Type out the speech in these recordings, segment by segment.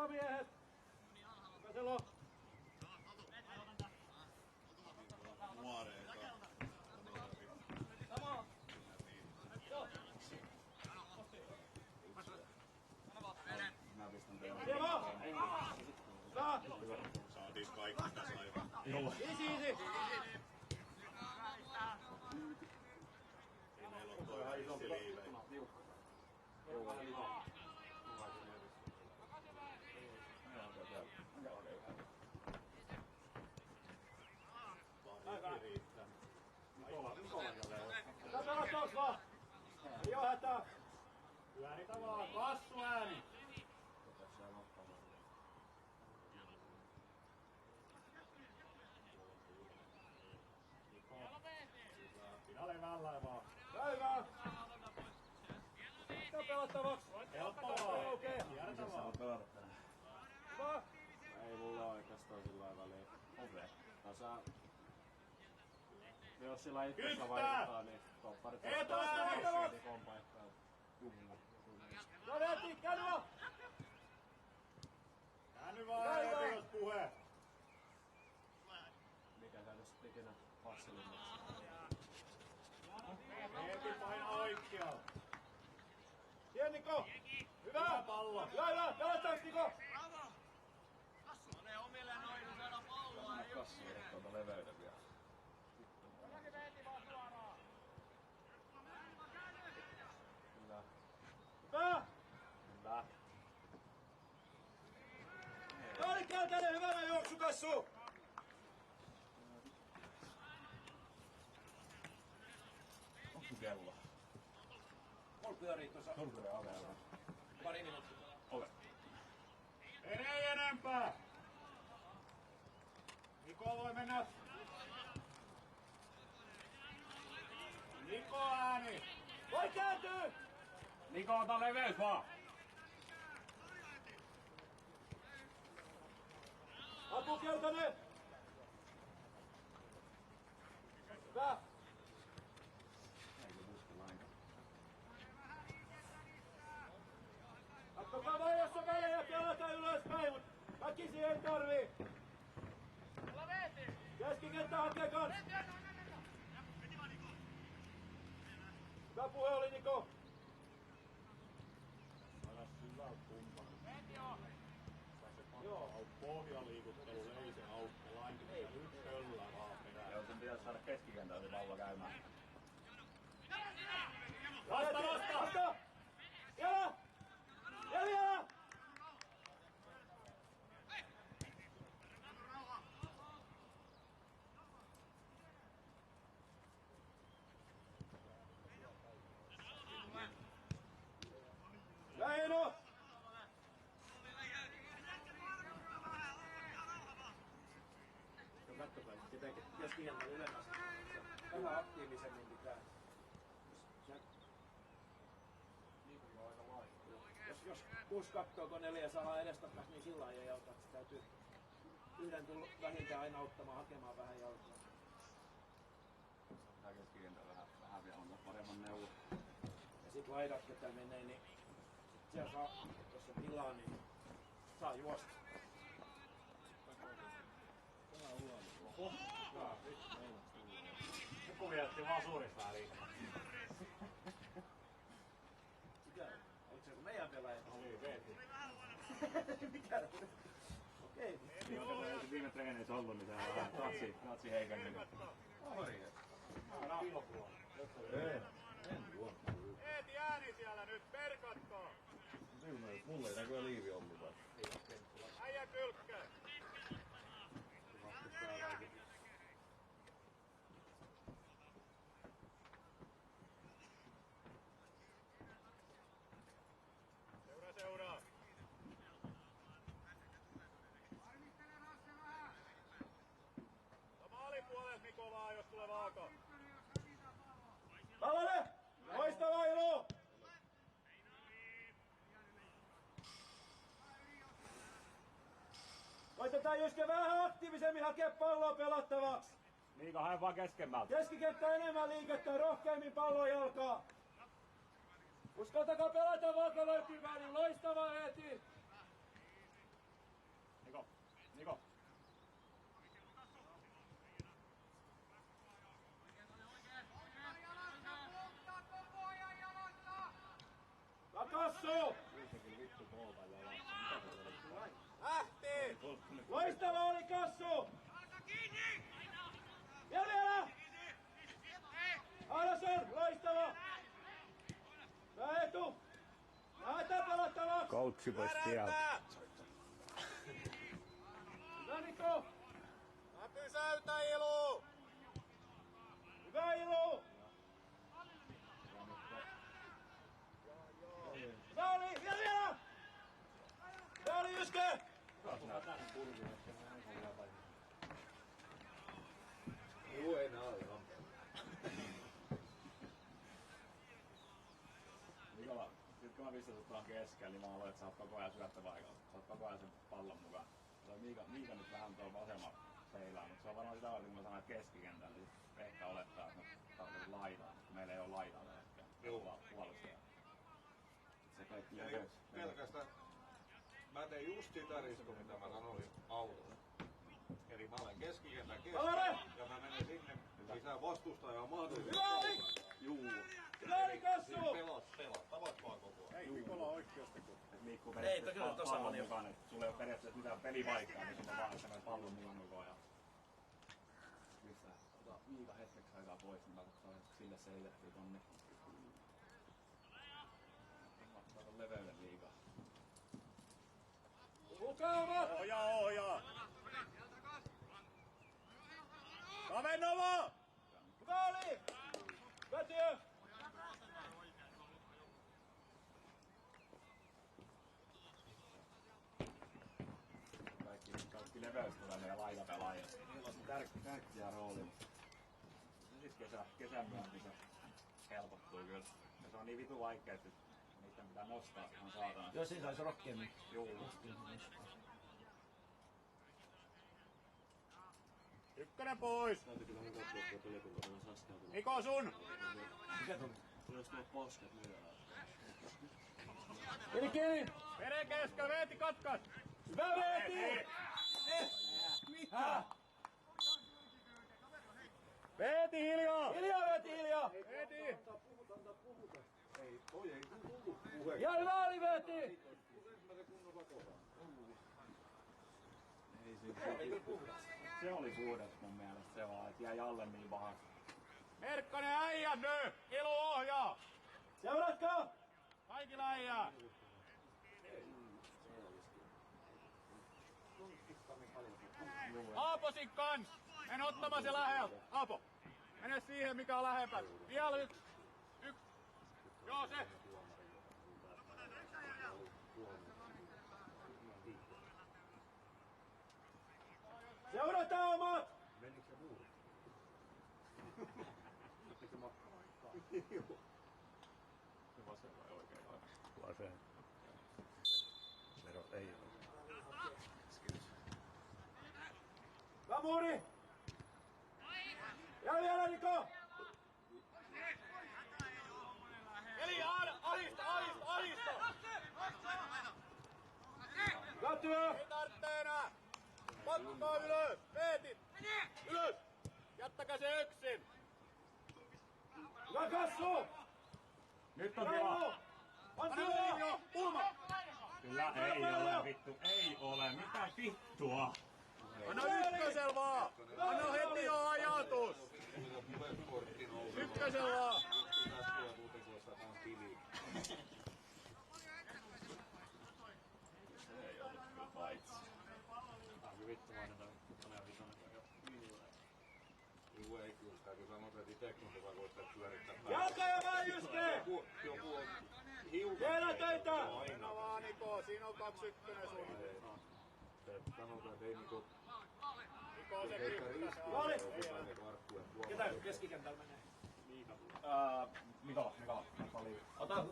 miehet! Kaselo! Nuoreita. Sama! Joo! Mä pistän teille. Sieva! Saa! Saatiin kaikki tässä aivan. Isi! Meillä on toi ihan isompi liivei. Vaan riittää. Nikola jälleen. Mitä pelattoos vaan? Ei oo hätää. Ääni tavallaan, kassu ääni. Pidä levällä vaan. Päivää! Mitä pelattavaksi? Helppoa! Okei. Missä sä oot pelata tänään? Hyvä! Ei mulla oikeastaan sillä lailla väliä. Okei. Tasa... Jos sillä itsellä vaihdetaan, niin topparit ottaa Nikon paikkaa. Jumma. No Veeti, käänny vaan! Käänny vaan jos puhe! Mikä täydessä ikinä passelimmaksi? Veeti paina oikealla. Tien Niko! Hyvä pallo! Hyvä! Pelataanko Niko? Ne omille noin saada palloa. Kassi tuolta leveyden vielä. Kyllä. Hyvä! Kyllä. Noin käytännön hyvänä juoksukassu! Onko kello? Mulla pyörii tuossa Turkuuden aveella. pari minuuttia. Ole. Ei enempää! Niko voi mennä. Niko ääni! Voi kääntyy! Niko, ota leveys vaan! Apu Keltanen! Hyvä! Eikö muista lainkaan? Kattokaa vaan jos on välejä pelata ylöspäin, mut väkisi ei tarvii! Keskikenttä hakee kans! Hyvä puhe oli Niko! Aina syvältä kumpaan. Joo. Pohjaliikuttelu ei se aukko lainkin. Yksi höllää vaan perään. Joo, sen pitäisi saada keskikentältä se pallo käymään. Vasta! Vielä! Vielä! Lähino! No kattokaa, pitää keskikentän ylemmäs. Vähän aktiivisemmin pitää. Jos kuusi kattoo, kun 4 saa edestakaisin, niin sillä lailla ei auta. Se täytyy yhden tulla vähintään aina auttamaan, hakemaan vähän jalkaa. Tää keskikentältä vähän vielä on paremman neuvon. Ja sit laidat, ketä menee, niin siellä saa, jos on tilaa, niin saa juosta. Joku vietti vaan suurista väliin. Mikä? Oliko se meidän pelaajat? Oli veeti. Mikä? Okei. Viime treeneissä ollut, niin se on vähän katsi heikentynyt. Eeti ääni siellä nyt, perkatko! Mulla ei näkyä liivi ollut vai? Äijä kylkkö! Seuraa. Maalipuolelle Niko vaan, jos tulee vaaka. Pallone! Loistava Ilo! Koitetaan Jyske vähän aktiivisemmin hakea palloa pelattavaksi. Niiko hae vaan keskemmältä. Keskikenttä enemmän liikettä, rohkeammin pallon jalkaa. Uskaltakaa pelata, vaikka löytyy väliin. Loistava Eeti! Niko. Takassu! Kuitenkin vittu polta ja Lähti! Loistava oli Kassu! Ja vielä! Alasen, loistava! Tää etu! Lähetään pelattavaksi! Coachi pois tieltä. Hyvä Niko! Mä pysäytä Ilu! Hyvä Ilu! Hyvä oli! Ja vielä! Hyvä oli Jyske! Juu, ei nää ole ihan. Nikola, nyt kun mä pistän sut tuohon keskelle, niin mä aloin, että sä oot koko ajan syöttöpaikalla. Sä oot koko ajan sen pallon mukaan. Se on Miika nyt vähän tuolla vasemmalla peilaa, mutta se on varmaan sitä varten, kun mä sanoin, että keskikentällä, niin ehkä olettaa, että mä tarvitsen laitaa. Meillä ei ole laitaa ehkä puolustaja. Se kaikki leveys. Pelkästään. Mä tein just sitä Risko, mitä mä sanoin autolla. Eli mä olen keskikentän keskellä ja mä menen sinne, missä vastustaja on mahdollisesti. Hyvä oli! Juu. Hyvä oli Kassu! Pelot, tavat vaan koko ajan. Ei Mikola oikeasti kun Mikko periaatteessa pallon mukaan, että sulla ei ole periaatteessa mitään pelipaikkaa, niin sulla on vaan semmoinen pallon mukaan koko ajan. Mistä? Ota Miika hetkeksi aikaa pois, niin mä katsoin, että sille selitettiin tonne. Ottaa ton leveyden liikaa. Mukavat! Ohjaa! Kavennova! Hyvä oli! Hyvä työ! Kaikki leveys tulee meidän laitapelaajille. Niillä on se tärkeä rooli. Sitten kesän myötä se helpottuu kyllä. Ja se on niin vitu vaikea, että niitä pitää nostaa ihan saatana. Jos siinä saisi rohkeammin. Juu. Ykkönen pois! Täytyy kyllä vähän katsoa, että tuli kun kohdalla saskautunut. Niko sun! Mikä tuli? Tulisi tuo posket myöhään. Kiinni! Vere kesken, Veeti katkas! Hyvä Veeti! Mitä? Veeti hiljaa! Hiljaa Veeti, hiljaa! Veeti! Ei, toi ei tullut puhe. Ja hyvä oli Veeti! Se oli puhdas mun mielestä se vaan, että jäi alle niin pahasti. Merkkonen äijä nyt! Ilu ohjaa! Seuratkaa! Kaikilla äijää! Aaposin kans! En ottamaan se läheltä! Aapo! Mene siihen mikä on lähempää! Vielä yksi! Joo se! Seurataan omat! Menikö se muuri? Se vasen vai oikein vai? Vasen. Vero ei ole. Hyvä muuri! Ja vielä Niko! Eli ahista! Hyvä työ! Ei tarvitse enää! Pakkaa ylös! Veetit! Ylös! Jättäkää se yksin! Hyvä Kassu! Nyt on Bravo! tila! Antti Anna Ylä! jo! Pulma! Kyllä ei ole vittu! Ei ole! Mitä vittua? Anna ykkösel vaan! Anna heti jo ajatus! Ykkösel vaan! Tästä ja muuten kun osataan tiliin. Ei ollut kyllä paitsi. Vittumainen toi Tanea Vitonen. Juu, ei kyllä. Täytyy sanoa, että itse kun tuota koittaa pyörittää. Jalka ja vaan Jyske! Joku on hiukan. Vielä töitä! Aina vaan Niko, siinä on 2-1 sun. Sanotaan, että ei niinku... Niko se Eikä kyllä. riskiä. Oli. Otetaan ne karkkuja Ketä tuolla. keskikentällä menee? Niko. Ota.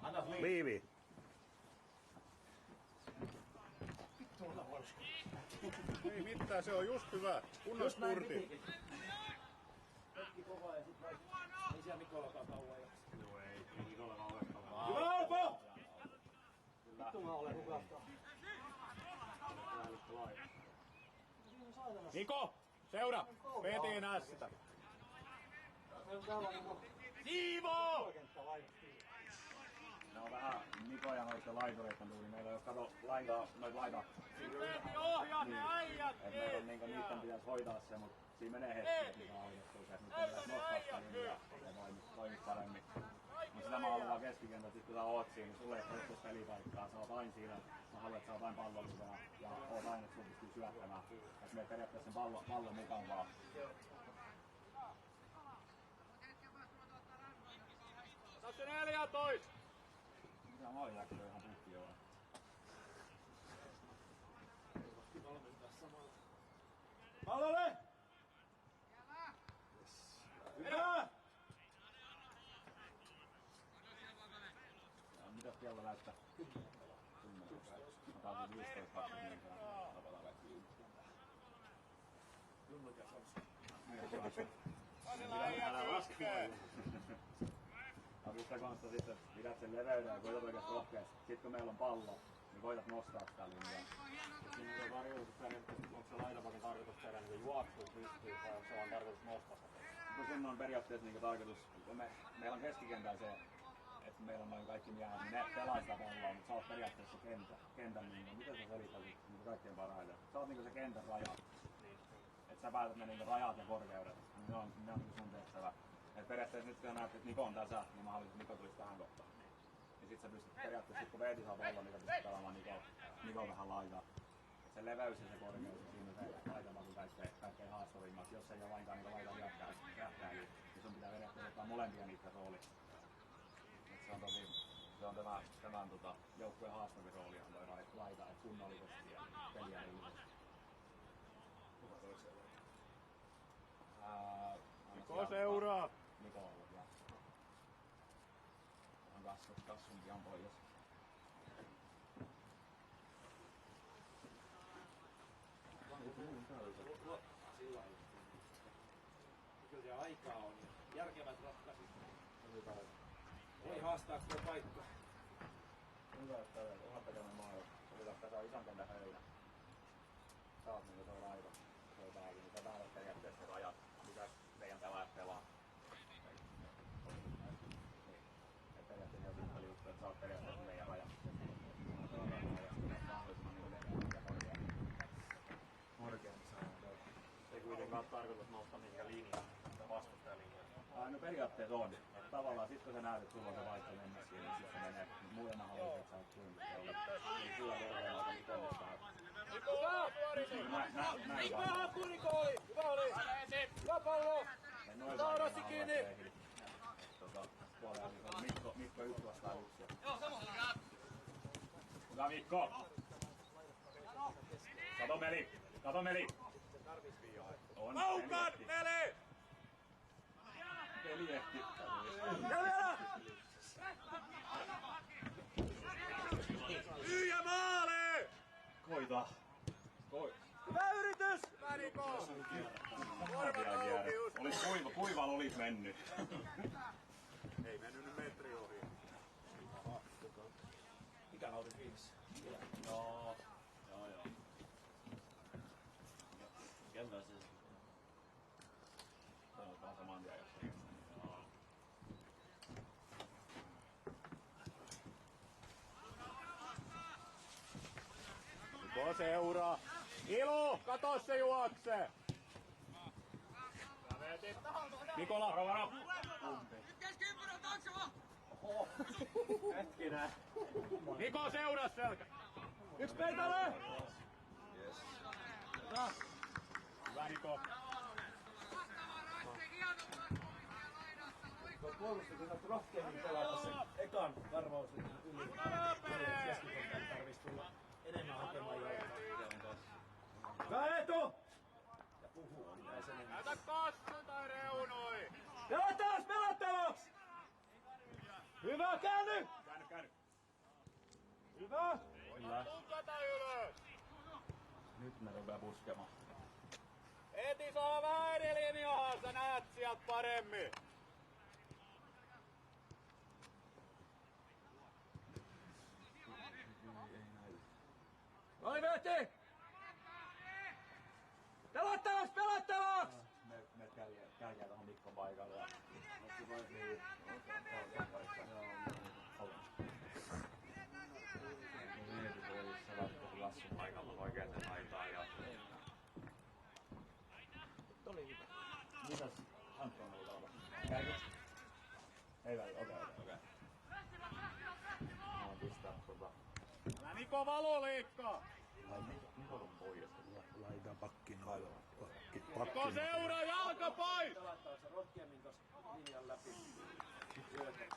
Anna Liivi. Liivi. Ei mitään, se on just hyvä. Kunnon Just näin spurti. pitikin. Hetki kovaa ja sit vai... Ei siellä Nikolakaan kauan jaksa. Joo, ei Nikola vaan olekaan. Hyvä Alpo! Vittu mä olen hukasta. Niko, seura! Peti nästä! Siivo! Ne on vähän Niko ja noitten laitureitten tuli. Meillä ei oo kato lainkaan noit laita. Ohjaa ne äijät! Et meillä on niinku niitten pitäis hoitaa se, mut siinä menee hetki, että saa hoidettua se. Nyt pitäis nostaa sitä linjaa ja toimis paremmin. Mut sitä mä haluan vaan keskikentältä, sit kun sä oot siinä, niin sulle ei ole pelipaikkaa. Sä oot aina siinä. Mä haluan, että sä oot aina pallollisia ja oot aina, että sun pystyy syöttämään. Et me periaatteessa sen pallon mukaan vaan. Tässä 14! Mitä mä oon jaksoa ihan puhki joo. Pallolle! Hyvä! Mitäs kello näyttää? 10. Mä taisin 15 niin tapataan kaikki. Älä laske! Avista kanssa sitten, pidät sen leveyden ja koitat oikeasti rohkeasti. Sitten kun meillä on pallo, niin koitat nostaa sitä linjaa. Siinä on tarkoitus periaatteessa, onko se laitapakin tarkoitus tehdä niin juoksua pystyy vai onko se vaan tarkoitus nostaa sitä? No sen on periaatteessa niin tarkoitus, meillä on keskikentällä se, että meillä on noin kaikki miehet, niin ne pelaa sitä palloa, mutta sä oot periaatteessa se kentän niin miten sä selittäisit niin kaikkein parhaiten? Sä oot niin se kentän rajat. Että sä päätät ne niin rajat ja korkeudet, ne on sun tehtävä. Et periaatteessa nyt kun näet, että Niko on tässä, niin mä haluaisin, että Niko tulisi tähän kohtaan. Niin sit sä pystyt periaatteessa, sit kun Veeti saa pallon, niin sä pystyt pelaamaan Niko vähän laitaa. Et se leveys ja se korkeus, ja siinä se laitamakin kaikkein haastavimmat. Jos ei ole lainkaan niitä laitan jähtää, niin sun pitää periaatteessa ottaa molempia niitä rooliin. Et se on tämän joukkueen haastavin rooli on toi laita, et kunnollisesti ja peliä illisesti. Niko seuraa! Niko on ollut ja on kassun pian pois. Kyllä se aikaa on ja järkevät ratkaisut. Voi haastaa tuo paikka. Hyvä, että olet tekemään maailma. Hyvä, että saa ison kentän höydä. Sä oot niinku toi laiva. Se on täällä, niin sä päätät periaatteessa ne rajat, mitä teidän pelaajat pelaa. Et periaatteessa on simpeli juttu, että sä oot periaatteessa meidän rajat. Korkean saadaan. Ei kuitenkaan ole tarkoitus nostaa mihinkään linjaan, sitä vastustajalinjaa. No periaatteessa on. Että tavallaan sit kun sä näet, että sulla on se vaihto mennä siihen, niin sit se menee. Muuten mä haluaisin, että sä oot suunnitelma. Niin kyllä voidaan alkaa niin onnistaa. Hyvä suoritus! Hyvä haku Niko oli! Hyvä oli! Hyvä pallo! Saurassi kiinni! Puolella on Mikko 1 vastaan 1. Hyvä Mikko! Kato Meli! On Laukaan, Meli! Peli ehti. Ja vielä! Tyhjä maali! Koita! Hyvä yritys! Hyvä Niko! Olis kuivalla olis mennyt. Ei mennyt nyt metri ohi. Mikä oli 5? Joo. Mikä se? Se on vaan saman tien jossain. Niko seuraa. Ilu, kato se juokse! Nikola! Varo! Hetkinen. Niko seuraa selkä! Yksi peitalle! Hyvä Niko! Tuo puolustus on rohkeammin pelata sen ekan karvauslinjan yli. Keskikentän tarvitsisi tulla enemmän hakemaan jalkaa. Hyvä Eetu! Ja puhua pitäisi enemmän. Näytä kassu tai reunoi! Pelataan pelattavaksi! Hyvä käänny! Käänny! Hyvä! Kyllä. Tunkata ylös! Nyt ne rupee puskemaan. Eti saa vähän eri linjaa, sä näet sieltä paremmin! Vai Veeti! Niin, Mietin pois, se lähti Lassun paikalla oikein laitaan ja... Oli hyvä. Mitäs Anton oli täällä? Käykö? Ei väli, okei. Mä oon pistää Älä Niko valoliikkaa! Nikon pois. Laita pakkin. Niko seuraa jalka pois! Pelataan se rohkeammin tossa linjan läpi. Syötä.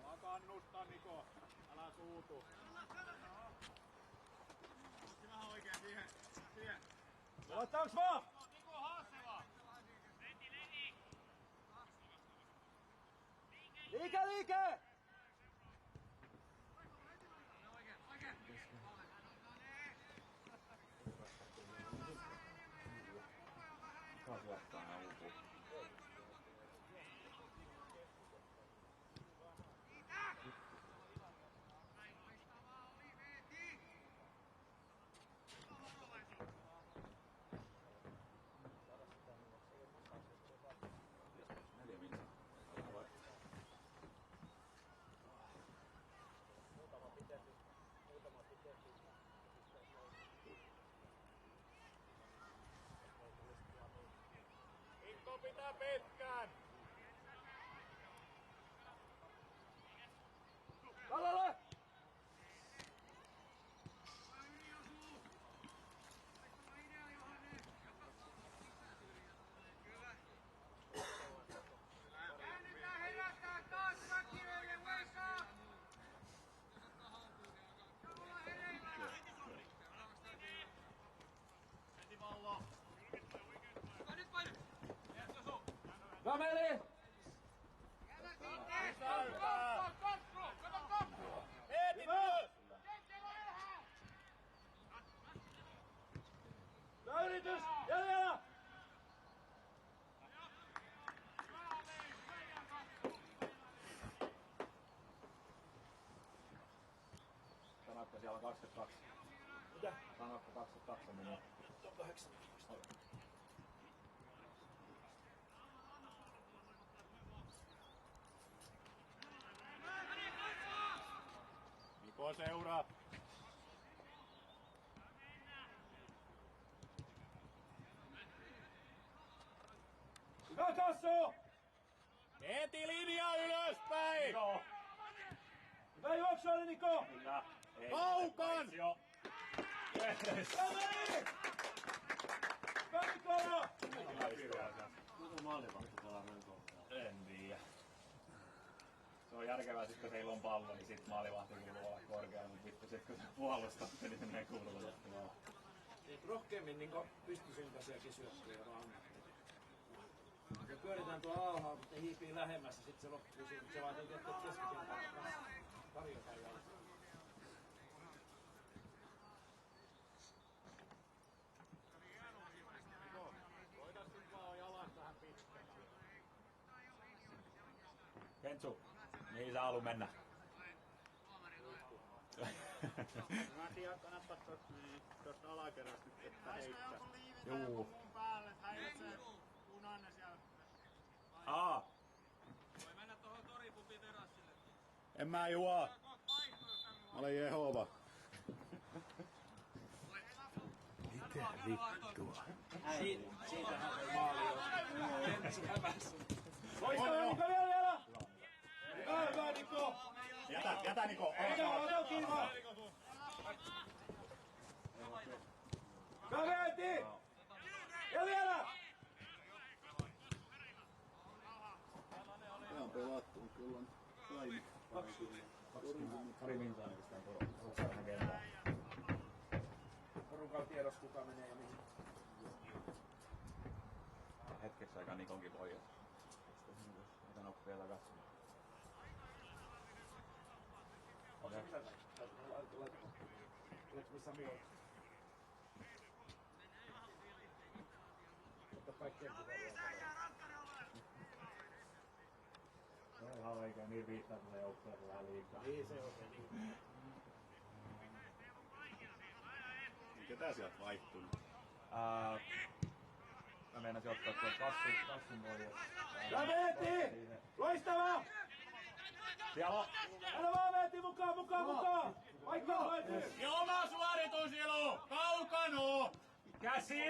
Älä kannusta Niko, älä suutu. Vähän oikein siihen. Luottaaks vaan? Niko Hassela! Liike! Kuka syöttää nää uupuu? Niko pitää pitkään! Kalalle! Kameli! Eetit ylös! Hyvä yritys! Jäljellä! Sanoitko siellä on 22? Mitä? Sanoitko 22 minuuttia? Nyt on 18. Niko seuraa. Hyvä Kassu! Eeti linja ylöspäin! Joo! Hyvä juoksu oli Niko! Kyllä! Ei, Kaukan! Joo! Yes! Kameli! Hyvä Nikola! Kuinka maalivahti pelaa runkoon? En tiedä. Se on järkevää sit kun heillä on pallo, niin sit maalivahti kuuluu olla korkealla, mutta vittu sit kun se puolustaa, niin se menee kurvallisesti vaan. Niin rohkeammin niinku pystysyntäisiäkin syöttöjä vaan annettiin. Ja pyöritään tuolla alhaalla, mutta ne hiipii lähemmäs ja sit se loppuu siihen. Se vaatii tiettyä keskikentän kanssa. Tarjotaan jalkaa. Kentsu, mihin sä haluat mennä? Mä en tiedä, kannattaako tuosta alakerrasta nyt kettä heittää. Juu. Mun päälle, että häiritsee punainen siellä. Aa! Voi mennä tuohon Toripupin terassille. En mä juo. Mä olen Jehova. Mitä vittua? Siitähän ei maali ole. Kentsi hävässä. Loistava Niko vielä! Hyvä Niko! Jätä Niko! Ota kiinni! Kaveeti! Ja vielä! Tämä on pelattu, kyllä on laimi. Pari minsaa oikeastaan tuolla kentällä. Porukalla tiedos kuka menee ja mihin. Hetkeksi aikaa Nikonkin pois. Mitä noppia vielä katsomaan. Okei. Oletko missä muu? Mutta kaikkien pitää Se on ihan oikein niin riittää, kun se joukkueella vähän liikaa. Niin se on. Ketä sieltä vaihtuu? Mä meinasin ottaa tuon kassun pois. Ja Veeti! Loistavaa! Siellä on! Älä vaan Veeti mukaan! Vaikka löytyy! Ja oma suoritus, Ilu! Kaukano! Käsi!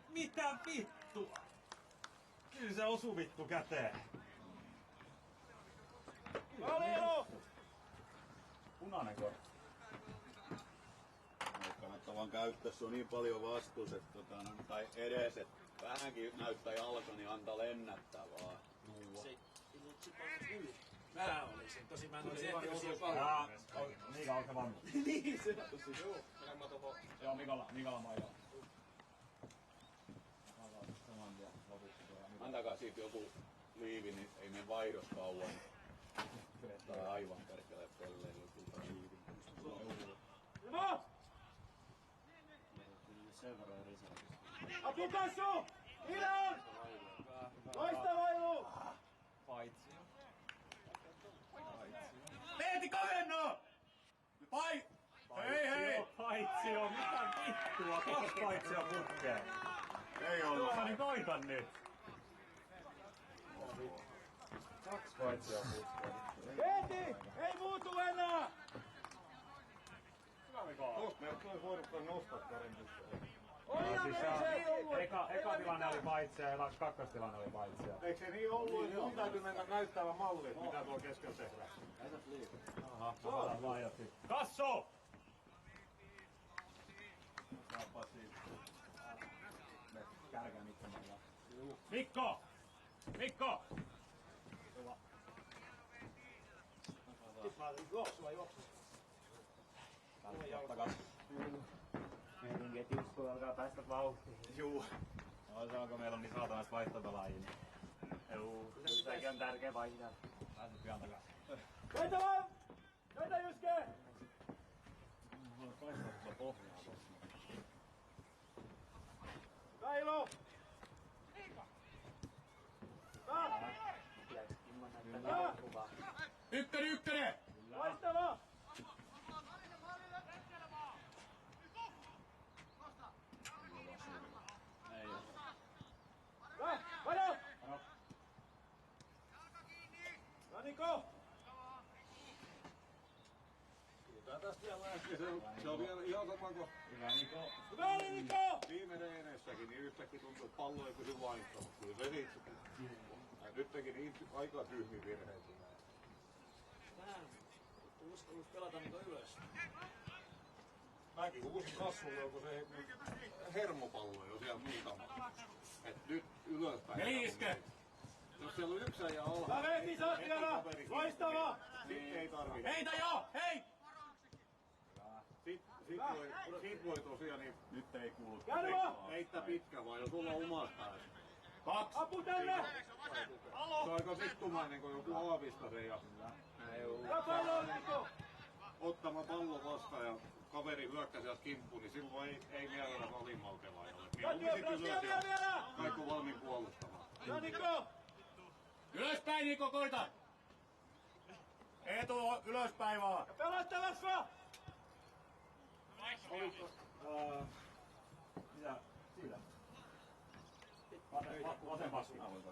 Mitä vittua? Kyllä se osuu vittu käteen. Paljon! Punainen kortti. Kannattaa vaan käyttää, se on niin paljon vastuus, että tai edes, että vähänkin näyttää jalka, niin antaa lennättää vaan. Mä olisin, tosi mä en olisi ehtinyt siihen paljon. Miika on se vannu. Niin, se on tosi. Joo, Mikala Maija. Antakaa siitä joku liivi, niin ei mene vaihdos kauan. Tää aivan perkele pelleen joku liivi. Ilma! Apu kassu! Ilon! Loistava Ilu! Paitsio. Veeti kavenno! Hei! Paitsio, mitä vittua? 2 paitsia putkeen. Ei ollut. Niin koitan nyt. 2 paitsia putkeen. Veeti! Ei muutu enää! Tuosta me olisi voinut nostaa kärintystä. Oli ja Siis se ei ollut! eka tilanne oli paitsia ja kakkostilanne oli paitsia. Eikö se niin ollut, että mun täytyy mennä näyttävä malli, että mitä tuo keskellä tehdään? Aha, tavallaan laajasti. Kasso! Kärkään itsemään. Mikko! Nyt mä olin juoksu. Mietinkin, että Jusku alkaa päästä vauhtiin. Juu. No se onko meillä on niin saatanasta vaihtotolaajia. Juu. Sekin on tärkeä vaihtaa. Pääset pian takaisin. Veitä vaan! Veitä Jyske! Paistaa tuolla pohjaa tossa. Kailu! Ykkönen! Loistava! Ei oo. Vado! No Niko! Kyllä tästä vielä äsken se on vielä ihan sama kuin Hyvä Niko. Hyvä oli Niko! viime reenessäkin, niin yhtäkkiä tuntuu, että pallo ei pysy vaihtoon. Kyllä se siitä. Nyt teki niin aika tyhmiä virheitä. Vähän uskalluus pelata niinku ylös. Mäkin huusin kasvulle joku se hermopallo jo siellä muutama. Et nyt ylöspäin. Neliiske! Jos siellä on yksi äijä alhaalla. Mä Veeti saat vielä! Loistava! Sitten ei tarvii. Heitä jo! Hei! Sit voi tosiaan niin Nyt ei kuulu. Jarmo! heittää pitkä vaan, jos sulla on omasta päästä. 2. Apu tänne! Se on aika vittumainen, kun joku aavistaa sen ja Ja pallo Niko! ottamaan pallon vastaan ja kaveri hyökkäsi sieltä kimppuun, niin silloin ei mielellä valimmalle pelaajalle. Vielä! Kaikki on valmiin puolustamaan. Ja Niko! Ylöspäin Niko, koita! Eetu, ylöspäin vaan! Pelattavassa! Mitä? Siinä. Vasen vastaan.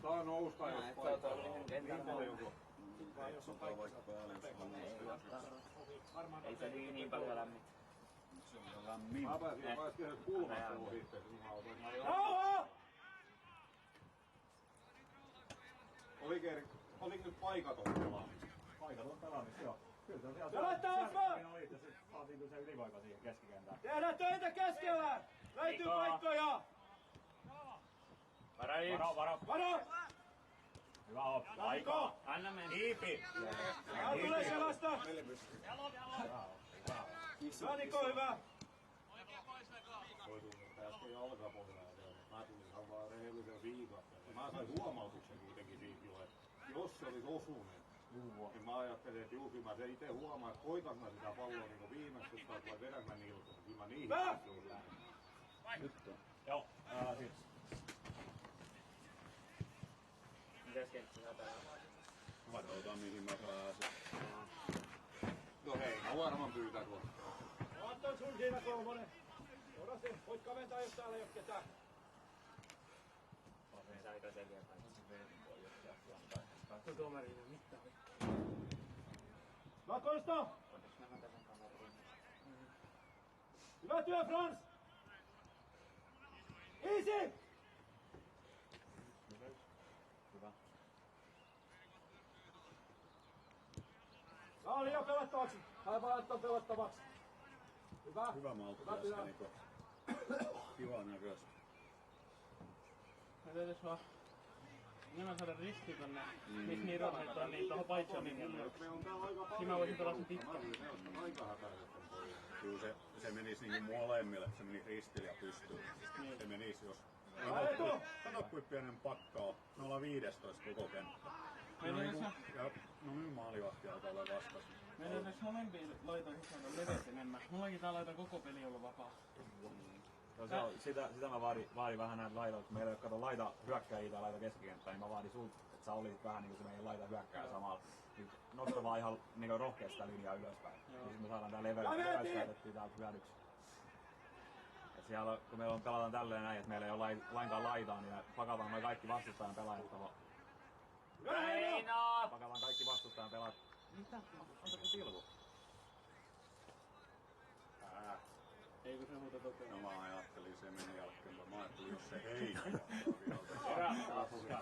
Saa nousta jos paikkaa. Niin paljon kuin. Jos on paikka, Ei se niin paljon lämmin. Se on lämmin. Mä pääsin kulmasta ohi. Rauha! Oliko nyt paikaton pelaamista? Paikaton pelaamista, joo. Kyllä se on siellä. Pelattavassa! Oli, että se saatiin kyllä se ylivoima siihen keskikentään. Tehdään töitä keskellä! Löytyy paikkoja! Varo! Vado! Hyvä on. Niko! Anna mennä. Iipi! Tää tulee sellaista! Ja Niko, hyvä! Voi tulla äsken jalkapohjaa. Mä tulin ihan vaan rehellisen viikatteen. Mä sain huomautuksen kuitenkin siitä jo, että jos se olisi osunut, niin mä ajattelin, että Juusi, mä se itse huomaan, että koitan mä sitä palloa niin kuin viimeksi, vai vedän mä nilkun. Kyllä mä niihin pystyn. Nyt on. Joo, sit. Mitäs kenttää täällä? Katsotaan mihin mä pääsen. No hei, mä varmaan pyytää tuosta. Katso sun siinä kolmonen. Odasi, voit kaventaa jos täällä ei oo ketään. Saiko selviä paikkaa? Katso tuomarina mitään. Hyvä Konsta! Onneksi mä otan sen kameran. Hyvä työ Frans! Easy! Hyvä. Tää on liian pelattavaksi. Tää on pelattavaksi. Hyvä. Hyvä maltti Hyvä työ. tässä niinku. Kiva näköistä. Mä täytyis vaan enemmän saada riski tonne, missä niin rohdet on, niin tohon paitsioon linjalle. Niin mä voisin pelata sen pitkään. Kyllä se menisi niinku molemmille, se meni ristillä ja pystyyn. Se menisi jos... Kato kuin pienen pakkaa. Me ollaan 15 koko kenttä. No nyt maalivahti alkaa olla vastas. Meidän edes molempiin laitoihin saada leveät enemmän. Mullakin tää laita koko peli olla vapaa. No se on, sitä mä vaadin vähän näitä laitoja, meillä ei ole kato laita hyökkääjiä tai laita keskikenttää, niin mä vaadin sulta, että sä olisit vähän niinku se meidän laita hyökkääjä samalla. Nyt nosta vaan ihan niinku rohkeasti sitä linjaa ylöspäin. Niin sit me saadaan tää leveys käytettyä täältä hyödyksi. Et siellä kun meillä on pelataan tälleen näin, että meillä ei ole lainkaan laitaa, niin pakataan noin kaikki vastustajan pelaajat. Pakataan kaikki vastustajan pelaajat. Mitä? Antako tilku? Eikö se muuta tokea? No mä ajattelin se meni jälkeen. Mä ajattelin jos se heittää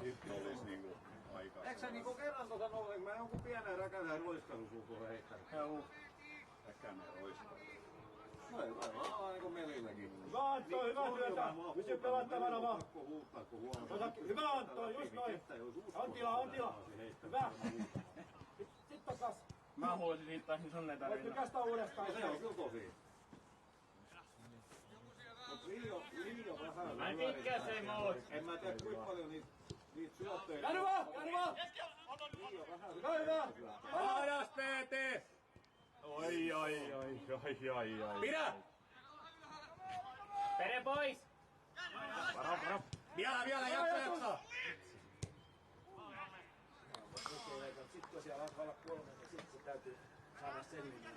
sitten olis niinku aika. Eikö sä niinku kerran nollin? Mä jonkun pienen räkäisen roiskaisun sun tuohon heittänyt. Räkänen roiskaisu. No ei vaan niinku melilläkin. Hyvä Antto, hyvä työtä. Pysy pelattavana vaan. Hyvä Antto, just noin. Antila. Hyvä. Sit takas. Mä huolisin hiittaisin sun ei Voit tarvitse. nykästä uudestaan. Se on kyllä tosi. Mut liian vähän. Mä en tykkää se muut. En mä tiedä kuinka paljon niitä syöttöjä. Käänny vaan! Hyvä! Laajas PT! Oi. Pidä! Pere pois! Varo. Vielä jaksa! Sitten kun siellä alkaa olla 3, niin sitten se täytyy saada selville.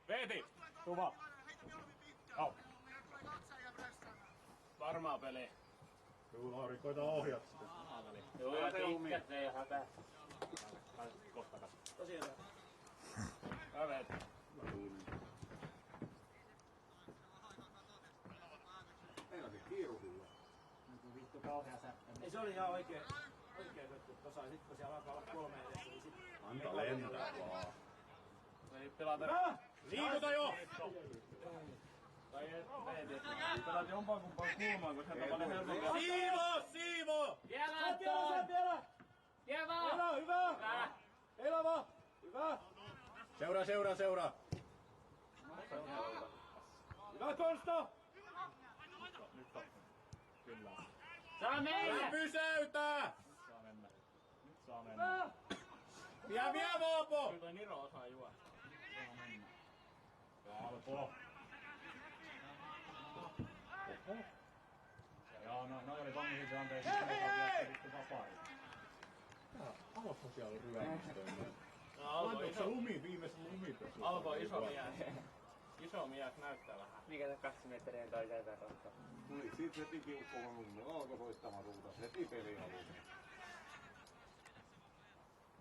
Veeti! Tuva! Au! Varmaa peli. Juu, Lauri, koita ohjata sitä. Joo, ja pitkät ei hätä. Kohta kas. Tosiaan. Kaveet. Meinasin kiiru kyllä. Vittu kauhea säppä. Ei se oli ihan oikein vetty tossa. Sitten kun siellä alkaa olla 3 edessä, niin sitten... Anta lentää vaan. Ei pelata. Liikuta jo! Tai et veeti. Pelaat jompaan kumpaan kulmaan, kun sieltä paljon helpommin. Siivo! Vielä Saat vielä! Vielä! Hyvä! Elava! Hyvä! Seuraa! Hyvä Konsta! Nyt on. Kyllä. Saa mennä! Pysäytä! Nyt saa mennä. Vie Voopo! Kyllä toi Niro osaa juosta. Alpo. Joo, no oli Tommi tilanteessa, että vapaa. Alpo siellä ryömistöön. No, lumi viimeisen lumipesu? Alpo iso mies. Iso mies näyttää vähän. Mikä se 2 metriä toiseen verran? Tuli sit heti kiukkuun nummi. Alkoi soittamaan suuta. Heti peli aluun.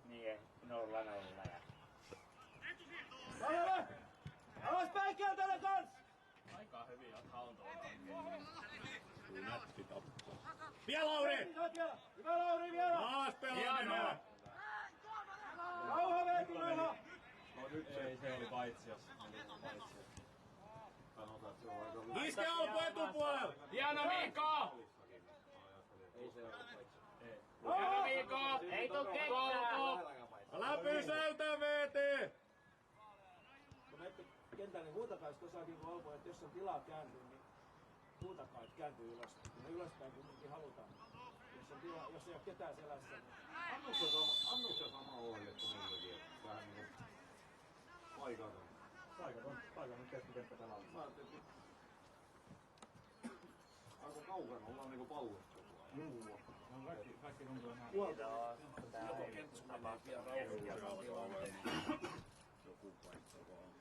Niin, 0-0 ja... Lalle! Alaspäin keltainen kans! Aika hyvin oot haltuun. Nätti tappaa. Vie Lauri! Hyvä Lauri vielä! Maas pelaaminen! Rauha Veeti, rauha! No nyt se. Ei, se oli paitsiossa. Sanotaan, että se on aika... Iske Alpo etupuolella! Hieno Mikko! Ei se ole paitsi. Hieno Mikko! Ei tuu ketään! Älä pysäytä VT! Kun menette kentälle, niin huutakaa sit osaakin kun Alpo, että jos on tilaa kääntyy, niin huutakaa, että kääntyy ylöspäin. Ja ylöspäin kuitenkin halutaan. Jos ei ole ketään selässä, niin... Annu se sama ohje kuin meillekin, että vähän niinku paikaton. Paikaton keskikenttä pelaa. Mä ajattelin, että aika kaukana ollaan niinku pallosta. No kaikki tuntuu ihan... Tää on Joku paikka vaan.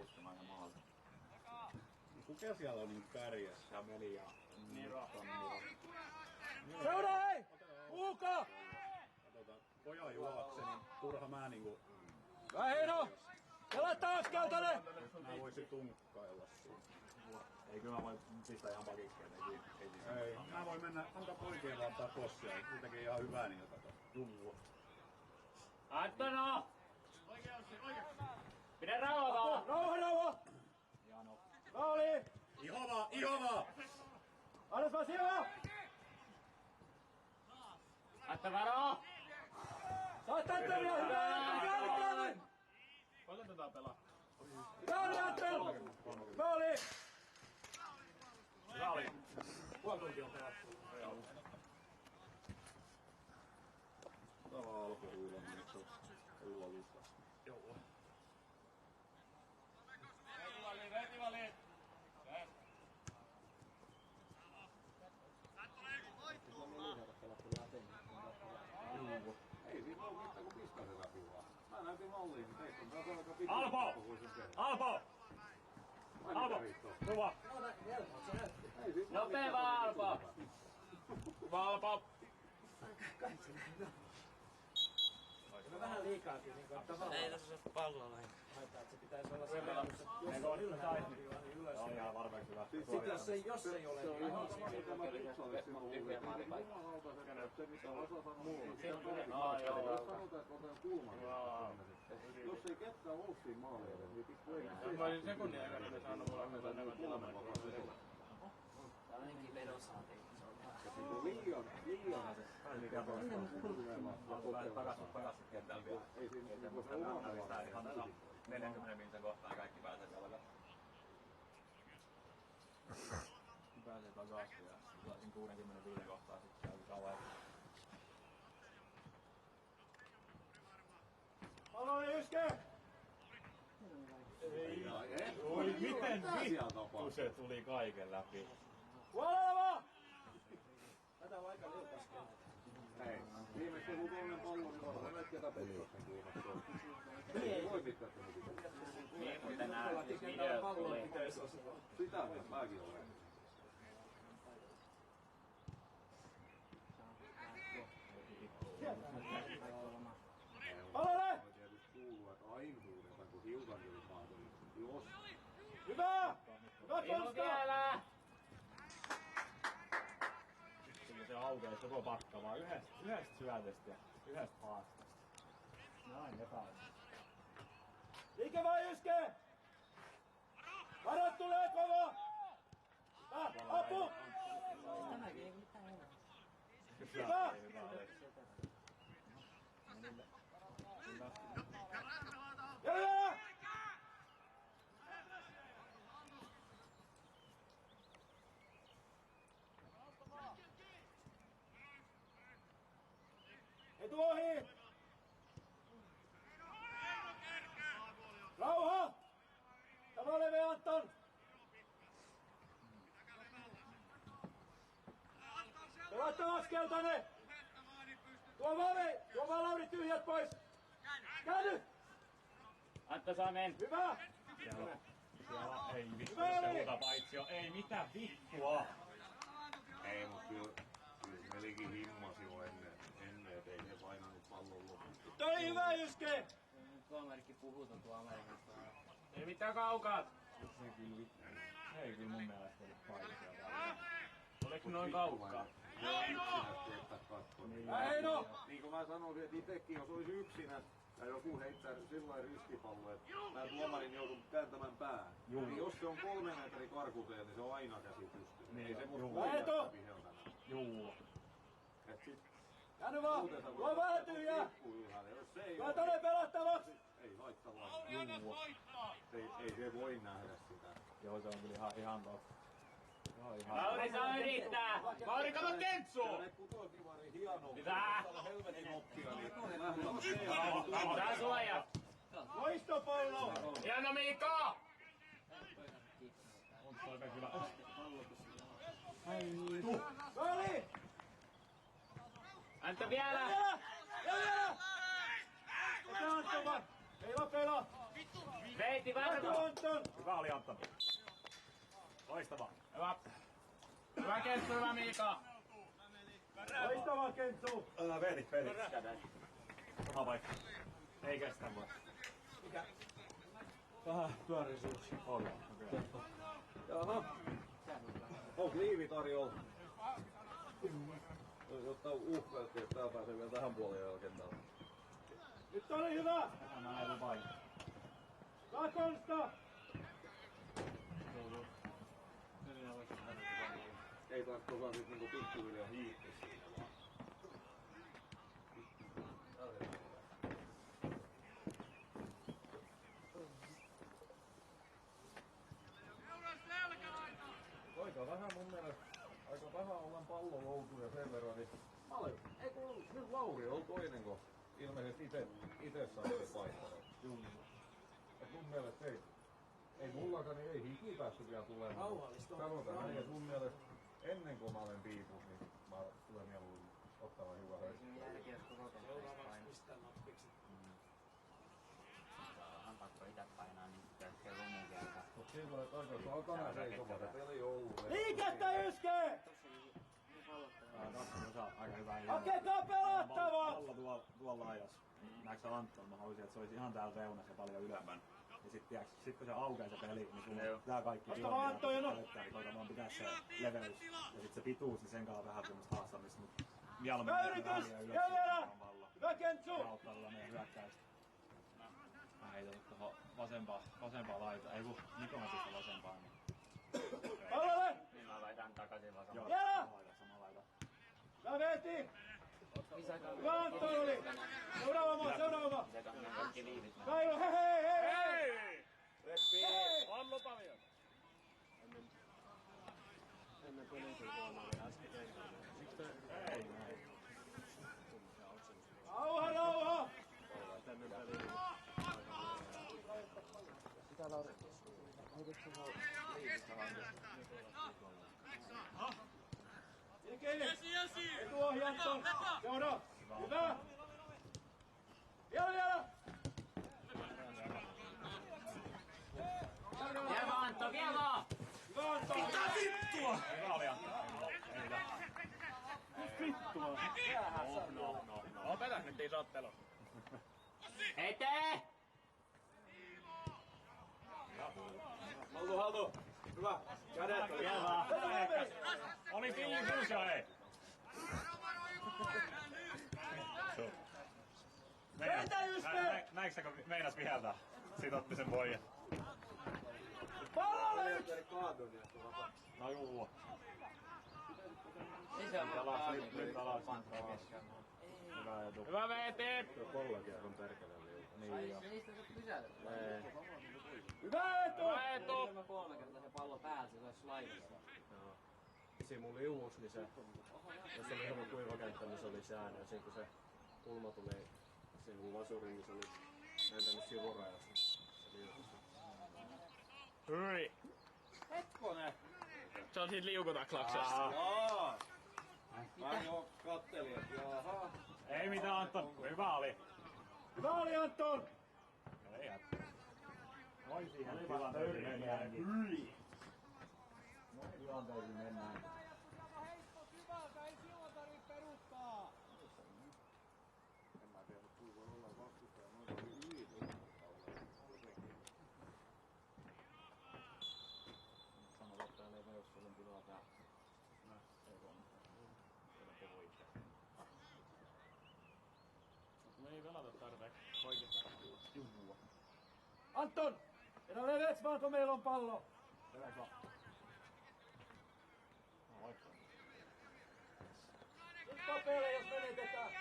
istumaan ja maalta. Kuka siellä on niin kärjessä? Ja Meli ja Niro. Seura hei! Uuka! Katsotaan, pojan juokse, niin turha mä niinku... Vähino! Pelata askeltane! Mä voisin tunkkailla siinä. Ei kyllä mä voin pistää ihan pakikkeen. Ei, mä voin mennä, antaa poikien laittaa tossa ja kuitenkin ihan hyvää niin kato. Juu. Antono! Pidä rauhaa! Rauha! Jano. Maali! Ihovaa! Annas vaan siellä! Antta varoa! Saat täyttäviä! Hyvää! Paljon tätä pelaa? Hyvää Antel! Maali! Hyvä oli. Puoli tuntia on pelattu. Tää vaan alkuhuilon, niin se on ullolista. Joo. Reetivali! Ei siinä ole mitään kuin piskasen läpi vaan. Mä näytin malliin, niin teistä on taas aika pitkä. Alpo! Tuva! Nopea vaan, Alpo! Valpo! No vähän liikaakin niin kuin tavallaan. Ei tässä ole palloa lähinnä. Haittaa, että se pitäisi olla sellainen, jos on ylhäällä, niin ylös. Se on ihan varmasti hyvä. Sitten jos ei ole, niin ihan jos ei ketään ole siinä maaleille, niin pikku ei. Mä olin sekunnin aikana ne saanut mulle enemmän tilaa. Ainakin vedon saatiin. Liian. Takaisin kentällä vielä. Ei siinä Ei semmoista määrällistä ihan tässä 40 minuutin kohtaan kaikki pääsee jalalla. Pääsee takaisin ja saisin 65 kohtaa sitten käy kauan. Paloli Yske! Oi, miten vittu Se tuli kaiken läpi. Puolella! tätä on aika liukas kenttä. Ei. Viimeksi joku toinen pallo, niin varmaan näet ketä Petraksen kiinnostaa. Ei voi pitää sen mitään. Niin, mutta nää videot tuli. Sitä mäkin olen. Palole! Mä tietysti kuuluu, että aina huudetaan, kun hiukan oli mahdollista. Jos Hyvä! Hyvä Ei Konsta! vielä! Sitten se aukeaa koko pakka vaan yhdestä syötöstä ja yhdestä haastasta. Näin epäilystä. Liike vaan Yske! Varat tulee kova! Apu! Hyvä! Ja hyvä! Etu ohi! Rauha! Tämä leve Anton! Pelatta askeltane! Tuo vaan Lauri tyhjät pois! Käänny! Antta Samen! Hyvä! Siellä ei vittu, se huutaa paitsio. Ei mitä vittua! ei, mut kyllä Melikin himmasi jo ennen, et ei se painanut pallon loppuun. Toi oli hyvä Jyske! Tuomarikki puhutaan tuo Amerikasta. Ei mitään kaukaa. Ei kyllä mun mielestä ollut paitsio. Oliko noin kaukaa? Heino! Niin kuin mä sanoin, että itekin jos olisi yksinä ja joku heittää sillain riskipallo, että mä tuomarin joudun kääntämään päähän. Niin jos se on 3 metrin karkuteen, niin se on aina käsi pystyy. Niin, Ei semmoista juu. voi Läheto! jättää viheltänä. Juu. Et sit Käänny vaan! Tuo vähän tyhjää! pikku ylhäälle. Jos se ei Tuo ole, tänne pelattavaksi! ei laittaa vaan. Ei se voi nähdä sitä. Joo, se on kyllä ihan totta. Joo, ihan. Lauri saa yrittää! Lauri, kato Ja kentsuun! ne putokivari hieno. Mitä? Helvetin oppia, niin lähdetään se. Tää suoja! Loistopallo! Hieno Miikka! On toive kyllä. Maali! Antta vielä! Ja vielä! Ota Antto vaan! Peila! Vei Heiti Lähtö varma! Anton! Hyvä oli Anton. Loistavaa. Hyvä. Hyvä Kentsu, hyvä Miika. Loistava Kentsu! Vehdit. Sama paikka. Ei kestä voi. Vähän pyörisuus. On. Okei. Jaha. Onko liivi tarjolla? Jotta uhkailtiin, että tää pääsee vielä tähän puoleen jalkentaan. Nyt oli hyvä! Mä en vain. Lakonsta! Ei tarvitse osaa sit niinku pikkuhiljaa hiihtiä siinä vaan. Aika vähän mun mielestä, aika vähän ollaan palloloutuja sen verran, niin ei kun nyt Lauri on toinen, kun ilmeisesti ite saa se paikkaa. Et mun mielestä ei mullakaan, niin ei hiki päässyt vielä tulemaan. Rauhallista on. Sanotaan näin, että mun mielestä ennen kuin mä olen piipus, niin mä tulen mieluummin ottamaan hiukan höyssyä. Seuraavaksi pistää nappiksi. On pakko itä painaa niin pelkkä lumun kertaa. Mut silloin, että oikein se on tänään seisoma, se peli on ollut. Liikettä Yske! Kaksi osaa aika hyvää. Hakekaa pelattavaa! Pallo tuolla laidassa. Näetkö sä Anton? Mä haluaisin, että se olisi ihan täällä reunassa ja paljon ylempänä. Ja sit kun se aukeaa se peli, niin kun tää kaikki Osta Antto, Jano! niin koitan vaan pitää se leveys ja sit se pituus, niin sen kanssa vähän semmoista haastamista. Mut mieluummin Hyvä yritys! Jäljellä! Hyvä Kentsu! Auttaa tuolla meidän hyökkäystä. Mä heitän tuohon vasempaa laita. Ei kun Mikon sitten vasempaa. Niin. Pallolle! Niin mä laitan takaisin Joo, vasemmalla. Jää! sama laita. Hyvä Veeti! Hyvä Anton oli! Seuraava maa! Se on kaikki liivit. Kaivo, hei! Reppi! Pallo paljon. Rauha! Ilkeinen! Etuohja Anton! Seuraava! Hyvä! Vielä! Vielä Antto, vielä! Hyvä Anton! Hyvä oli Anton. No. Lopetas nyt isottelu. Eteen! Haltu! Hyvä! Kädet! Vielä vaan. Oli pilli suusia, hei. Peitä Yske! Näinkö sä, kun meinas viheltää? Siitä otti sen pojan. Pallolle yksi! No juu. Niin se on Nyt alas. Hyvä etu. Hyvä Veeti. Kollakin on perkele. Niin jo. Hyvä etu! Hyvä etu. Mä 3 kertaa se pallo päällä, se olisi slaidissa. Siinä mulla oli uusi, niin se, jos oli hieman kuiva kenttä, niin se oli säännö. Ja siinä kun se kulma tuli siihen mun vasuriin, niin se oli lentänyt sivurajassa. Se liukasi. Hyi. Hetkonen! Se on siitä liukutaklauksesta. Jaa! Mä jo kattelin, että jaha. Ei mitään Anton. Hyvä oli. Hyvä oli Anton! Ei hätää. Noin siihen tilanteeseen mennään. Hyi! Noin tilanteeseen mennään. Sanotaan, että täällä ei voi olla tilaa täällä. Me ei pelata tarpeeksi. Oikeastaan. Anton! En ole leveäks vaan kun meillä on pallo! Leväks vaan. No vaikka. Nyt kapealle jos menetetään!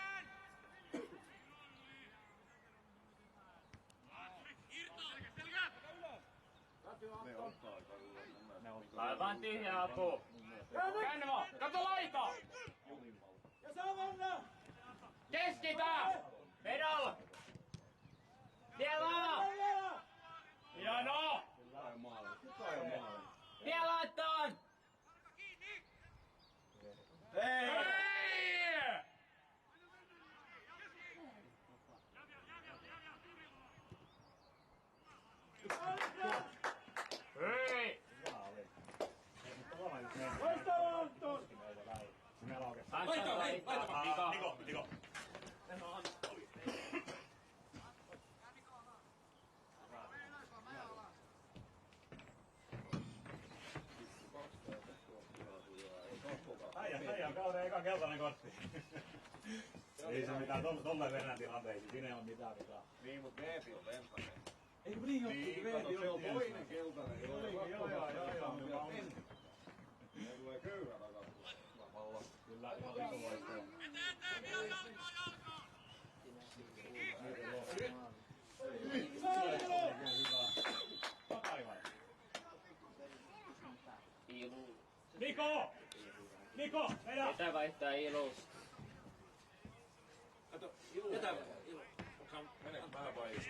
Ne ottaa aika hyvän. Ne ottaa. Aivan tyhjä apu. Käänne vaan! Kato laita! Ja Savanna! Keskitä! Pedal! Vielä! Vielä! Hieno! Vielä Anton! Hei! Hyvä keltainen kortti. Ei se mitään tolleen mennään tilanteisiin, siinä ei ole mitään vikaa. Niin, mut Veepi on lempari. Eikö niin ole? Niin, se on toinen keltainen. Joo. Ne tulee köyrä takaisin. Kyllä, ihan vitu loistava. Niko! Niko, vedä! Ketä vaihtaa Ilus? Kato, ketä Ilu? Mene vähän vai iso.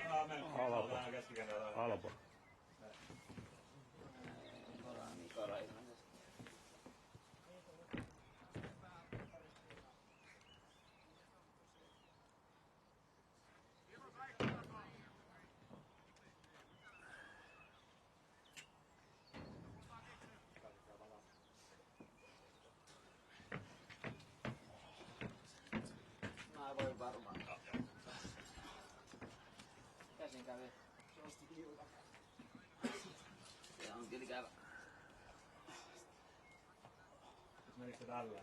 Alpo. Alpo. Nikola ilmeisesti. Mä voin varmaan. Käsin kävi. Se on kyllä ikävä. Menikö se tällä?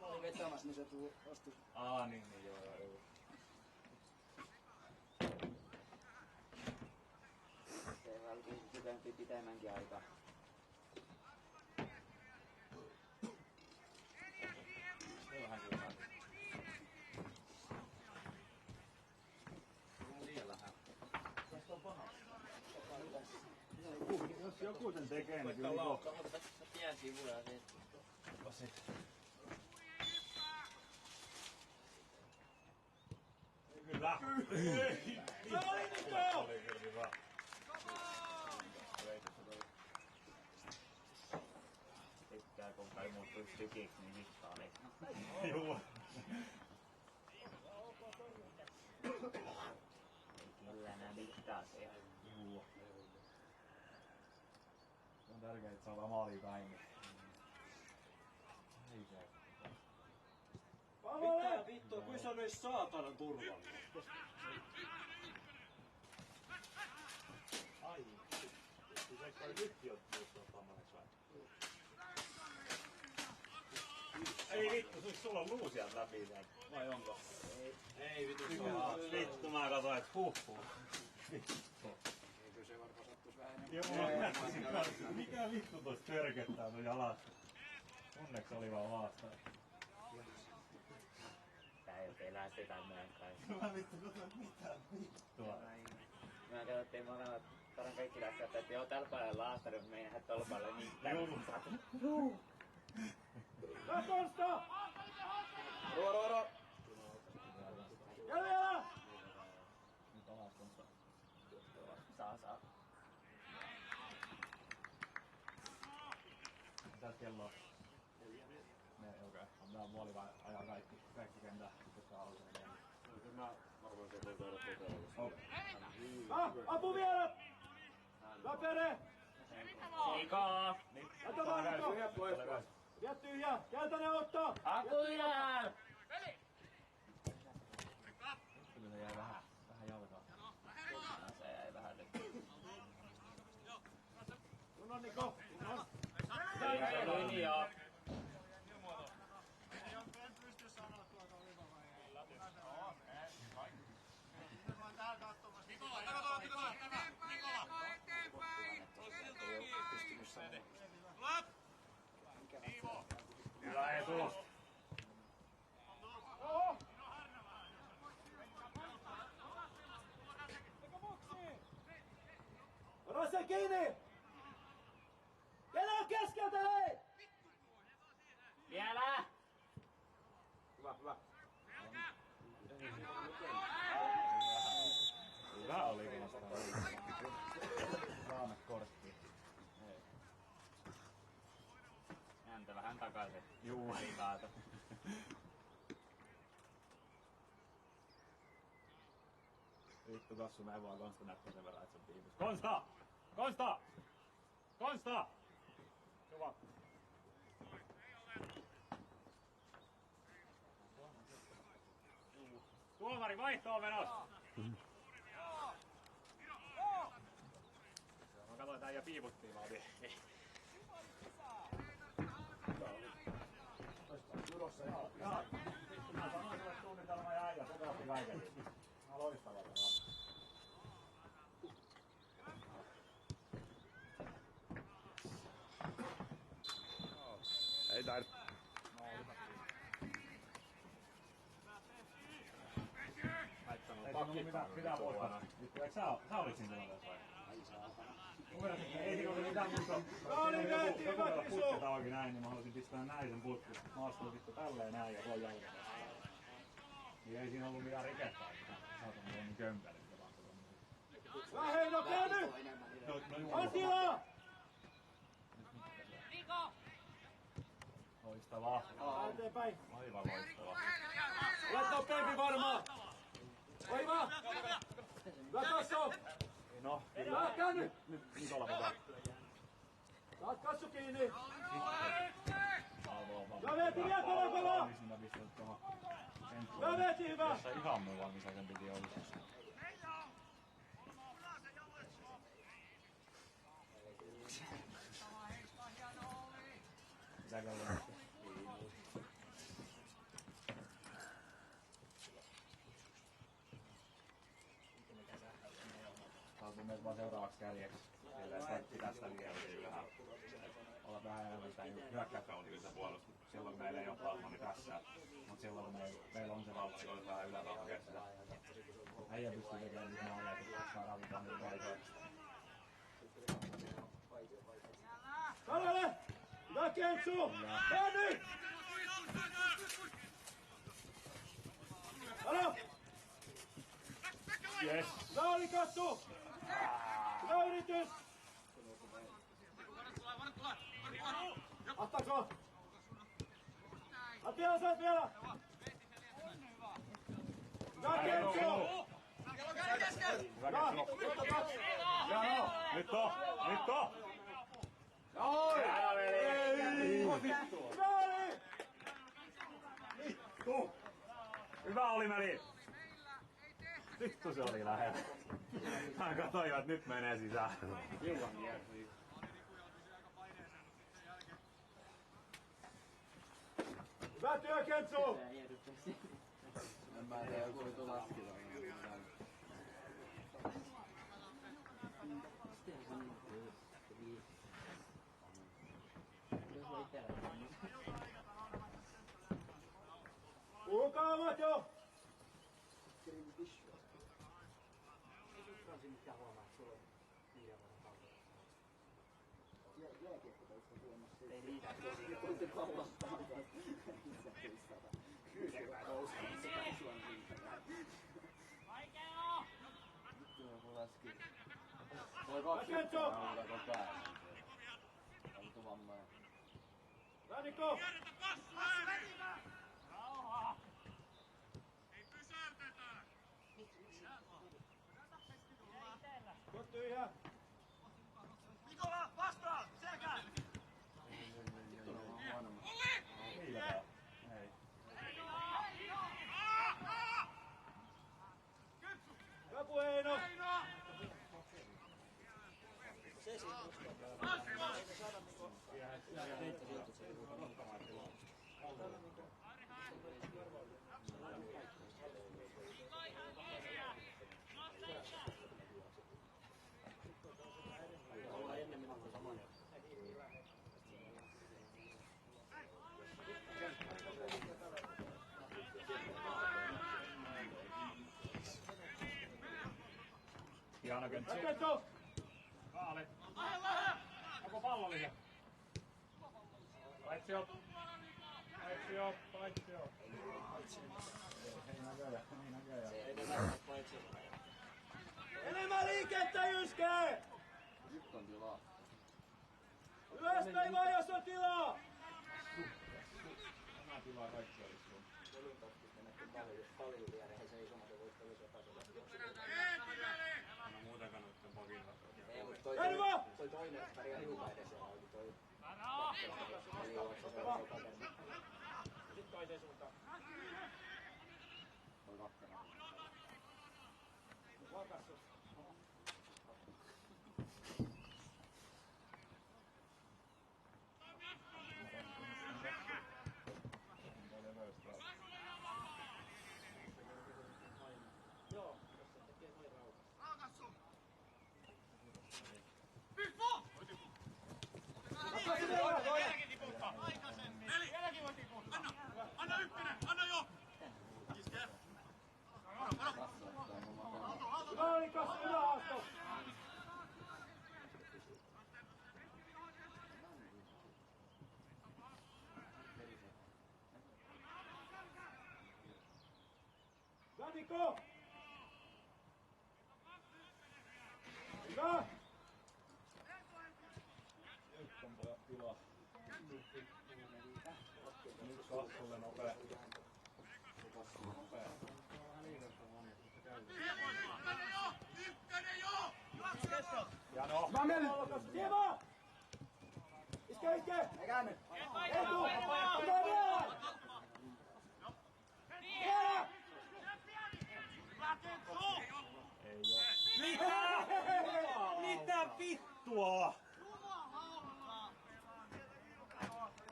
Mä olin vetämässä, niin se tuli vasta. Niin joo. Se välkii syvempi pitemmänkin aikaa. Se on vähän kyllä. Jos joku sen tekee, niin Koittaa kyllä laukkaa. Mutta sä tien sivuja siitä. Kyllä. Se oli Niko! Oli kyllä hyvä. Tykkää kun kai muuttuisi tykiksi, niin vittaa niin. Joo. Ei kyllä enää vittaa siellä. Joo. On tärkeää, että saadaan maaliin päin. Ei se. Pavole! Vittu, kuin se on noin saatanan turvallinen. Ai. Se kai nyt jo tommoneksi vai? Ei vittu, sulla on luu sieltä läpi sieltä. Vai onko? Ei vitu Vittu, mä katsoin, et huhhuh. Eikö se varmaan sattuisi vähän enemmän? Joo, mä mietin kanssa, mikä vittu tosta törkettää sun jalasta. Onneksi oli vaan haastaa. Tää ei oo pelästetään näin kai. Mä vittu, mitä vittua. Mä katsottiin molemmat paran kaikki lähtee, että joo täällä paljon laastari, mutta me ei nähdä tolla paljon mitään. Tää Konsta! Ruo! Ja vielä! Nyt alas Konsta. Saa. Mitäs kello on? Okei. Tää on puoli vai ajaa kaikki kentää, koska alkaa mennä. Kyllä mä varmaan se voi tuoda toteutus. Apu vielä! Lapere! Niko! Ota vaan Niko! Jää tyhjää! Keltainen ottaa! Akujaan! Kyllä se jäi vähän jalkaan. Se jäi vähän nyt. Kunnon Niko! Kunnon! Linjaa. Hyvä Eetu! Ota se kiinni! Kelaa keskeltä hei! Vielä! Hyvä. Hyvä oli vastaan. Saame korttiin. Häntä vähän takaisin. Juu. Ei kaata. Vittu kassu, mä en vaan Konsta näppä sen verran, et se on piipus. Konsta! Konsta! Konsta! Hyvä. Tuomari vaihtoon menossa! Mä katsoin, että äijä piiputtiin vaan vielä. tossa. Joo. Mä sanoin sulle suunnitelma ja äijä, se toteutti kaiken. Mä loistavaa tällä. Ei tarvitse. Ei ollut mitään voittaa. Eikö sä olit siinä tilanteessa vai? Ei siinä ollut mitään muuta. Joku vielä putketa auki näin, niin mä halusin pistää näin sen putkin. Mä astuin vittu tälleen näin ja voi jalkata. Niin ei siinä ollut mitään rikettä. Saatan niin kömpelin. Heino, käänny! Antila! Loistavaa. Eteenpäin. Aivan loistavaa. Olet nopeampi varmaan. Oiva! Hyvä Kassu! No, Hyvä, käänny! nyt ollaan vapaa. Saat Kassu kiinni! Valvo. Hyvä Veeti, vielä kova! Mä pistän tuohon Hyvä Veeti, hyvä! Tässä ihan muualla, missä sen piti olla. Mitäkö on? Saat mun vaan seuraavaksi kärjeksi. Sillä sitä pitää sitä liian vähän. Olla vähän enemmän sitä hyökkäyspelillistä puolustusta. Silloin meillä ei ole palmoni tässä. Mut silloin kun meillä on se valta, niin voidaan vähän ylältä hakea sitä. Äijä pystyy tekemään niitä maaleja, kun saadaan mitään nyt paikoja. Kalalle! Hyvä Kentsu! Käänny! Alo! Yes! Hyvä oli Kassu! Hyvä yritys! Ahtaako? Attila, saat vielä! Hyvä Kentsu! Hyvä Kentsu! Nyt on! Nyt on! Oi! Ei! Hyvä oli! Vittu! Hyvä oli meni! Vittu se oli lähellä. Mä katsoin jo, että nyt menee sisään. Hyvä työ, Kentsu! En mä tiedä, joku vitu laskilla. Ulkaavat jo! Ei riitä, että koitin pallastaa. Kyllä nousee, se pääsy on riittävää. Vittu joku laski. Voi 20 on koko ajan. Oltu vammaa. Rannikko! Kottu ihan! Nikola, vastaan! Selkään! Kapu Heino! Hieno Kentsu. Kentsu! Maali. Onko pallo lisä? Paitsi op. Paitsi op. Paitsi op. Ei näköjään. Enemmän liikettä, Jyske! Nyt on tilaa. Ylöspäin vaan, jos on tilaa! Tämä tilaa kaikki olisi sun. Paljon viereen seisomaan, se voisi olla jotain. Anna muutenkaan noitten pokilla. Ei, mutta toi toinen pärjää hiukan edes ja auki toi. Eli onko se seuraava kaverina? Sitten toiseen suuntaan. Toi kakkana. Vakassu. Tiko! Hyvä! Nyt on pojat tilaa. Nyt kasvulle nopea. Nopea. Jano! Sieva! Iske, iske! Ei käänny! Eetu! Mitä vielä? Vielä! Ei oo. Mitä vittua?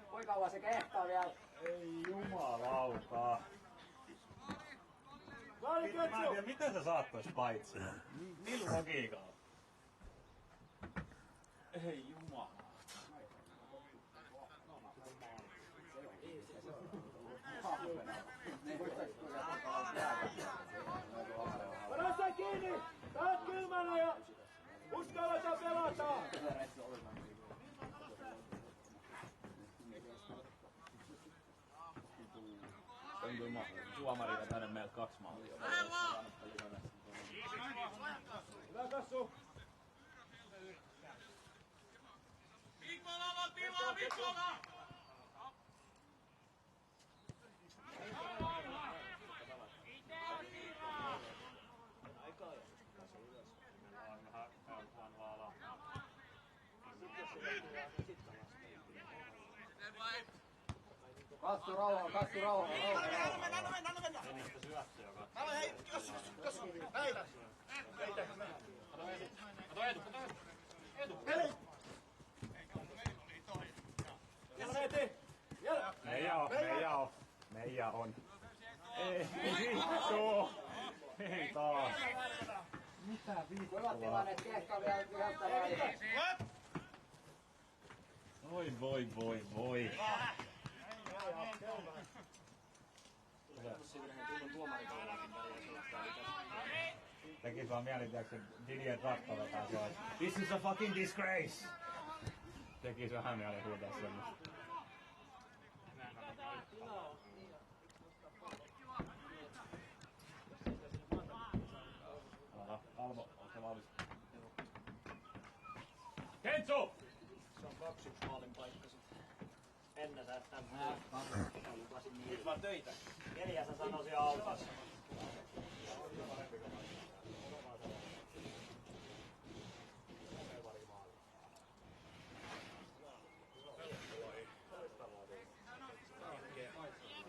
Kuinka kauan se kehtaa vielä? Ei jumalauta. Mä en tiedä, miten se saattais paitsi. Millä logiikalla? Ei jumalauta. Pidä se kiinni! Saat kylmänä ja uskalletaan pelata! On kyllä Suomari vetänyt meiltä 2 maalia. Hyvä Kassu! Mikkola, tilaa Mikkola! Kassu rauhaa, kassu rauhaa, rauhaa. Menistä syöttöä joka. Hei, jos, hei! Kato Eetu. Heli! Siellä Veeti! Vielä! Meija on. Ei vittu! Ei taas. Mitä vittua? Kuivat tilanneet kehtaa vielä yhdeltä välillä. Voi. Tekis vaan mieli, tiiäks, Didier Ratto vetää siellä. This is a fucking disgrace! Tekis vähän mieli huutaa semmoista. Almo, ootko valmis? Kentsu! Se on 2-1 maalin paikka sitten. Ennen sä et tän lupasin niin. Nyt vaan töitä. 4 sä sanoisin altas.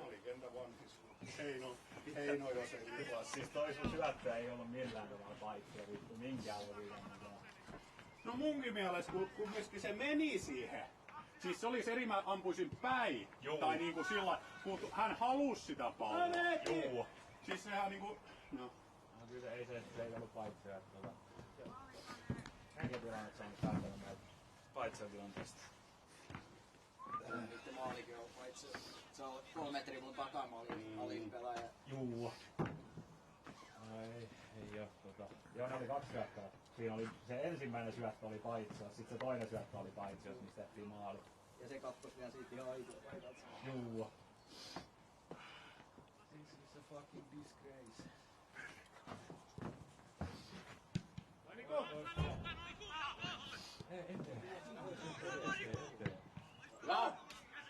Oli kentän vanhis. Heino jos ei liikaa. Siis toi sun syöttö ei ollut millään tavalla paikkia vittu minkään logiikan. No munkin mielestä kumminkin se meni siihen. Siis se olisi eri, mä ampuisin päin. Juu. Tai niinku sillä, kun hän halusi sitä palloa. Juu. Siis sehän niinku, no. No kyllä ei se ollut paitsia. Enkä tilannet saanut päätellä meiltä paitsia tilanteesta. Nyt maalikin on paitsi se on 3 metriä mun takamaali alin pelaaja. Juu. Ei oo Joo, ne oli 2 syöttöä. Siinä oli se ensimmäinen syöttö oli paitsia, sitten se toinen syöttö oli paitsia, mistä tehtiin maali. Ja se kappos vielä siitä ihan aitoa paikalta. Juu. This is a fucking disgrace.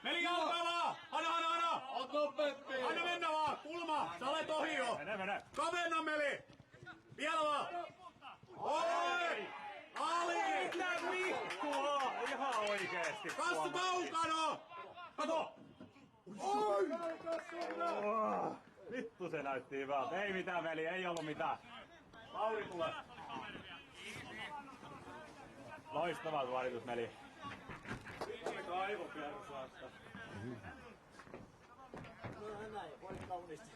Meli jalkalla! Anna! Anna mennä vaan! Kulma! Sä olet ohi jo! Mene! Kavenna Meli! Vielä vaan! Oi! Ali! Mitä vittua? Ihan oikeesti. Kassu kaukana! Kato! Oi! Vittu se näytti hyvältä. Ei mitään Veli, ei ollut mitään. Lauri tulee. Loistava suoritus Meli. Aika aivokärrysaasta. No näin, voit kauniisti.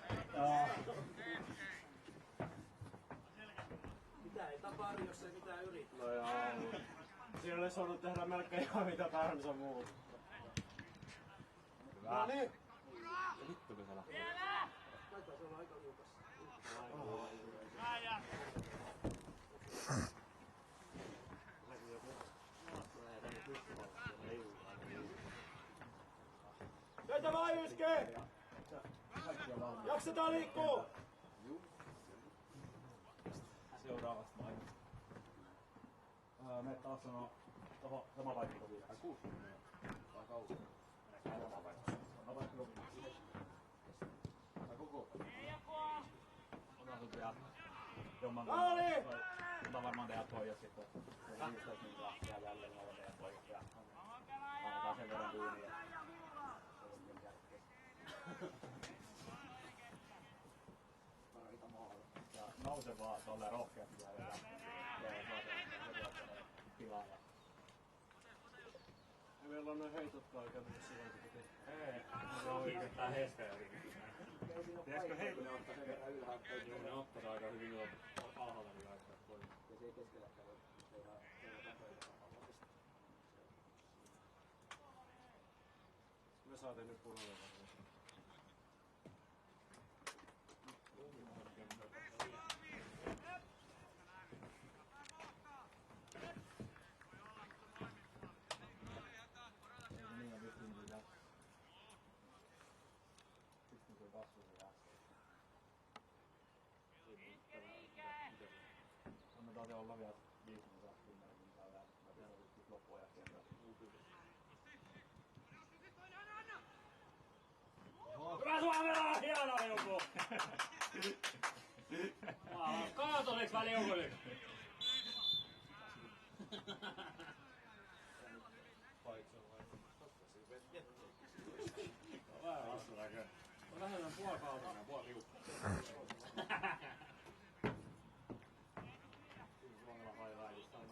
Mitä ei tapahdu, jos ei mitään yritä. No joo. Siinä olisi voinut tehdä melkein ihan mitä tahansa muuta. Hyvä. No niin! Vittu kun se lähti. Taitaa se olla aika liukas. Töitä vaan Jyske! Jaksetaan liikkuu! Me taas sanoo tohon sama paikka kuin viimeksi. 6 vai kausi? Menee sama paikka. Sama paikka kuin viimeksi. Vai koko? On asuttu ja jomman mutta varmaan tehdä pois sitten. 15 minuuttia jää jälleen olla tehdä pois ja annetaan sen verran duunia. Ja nouse vaan tolleen rohkeasti ja saa sen pilaaja. Ei meillä on noin heitotkaan käytännössä silloin, kun piti. Ei, se on oikeastaan hesteä. Tiedätkö heitä? Joo, ne ottaa aika hyvin jo alhaalla niin laittaa pois. Ja se ei keskelläkään voi tehdä tapoja. Me saatiin nyt punainen varmaan. Annetaan se olla vielä 5 minuuttia ja mä tiedän, että loppuajan sieltä. Hyvä Suomela! Hienoa joku! Kaatoliks väli joku nyt? Vähän hassu näkö. On vähemmän puoli kaatolinen ja puoli liukka. Suomella highlightista on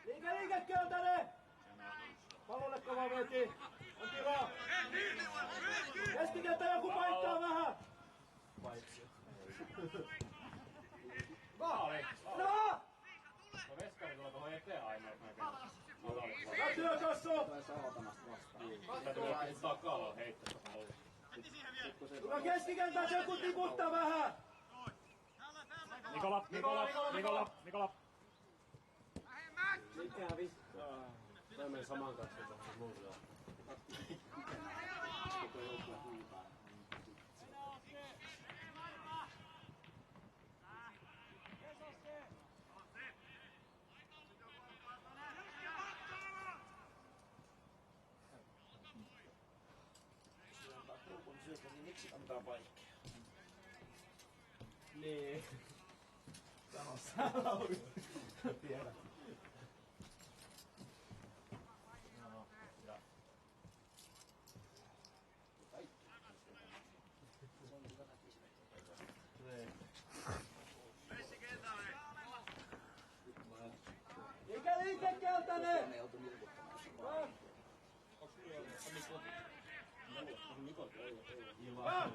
Liike keltainen! Pallolle kova veti! On tilaa! Keskikenttä joku paikkaa vähän! Maali! No! No veskari tulee tuohon eteen aina, että näkee. Lähtyä Kassu! Tai saatamasta vastaan. Sitä tulee takaa heittää tuohon. Hyvä keskikenttä, joku tiputtaa vähän! Nikola! Mikä vittua? Mä menen saman kanssa tuohon mulle. Koko joukkue huutaa. Kun syötä, niin miksi antaa vaikea? Niin. Sano sä Lauri. Tiedän. Liike keltainen! Ne joutuu nilkuttamaan.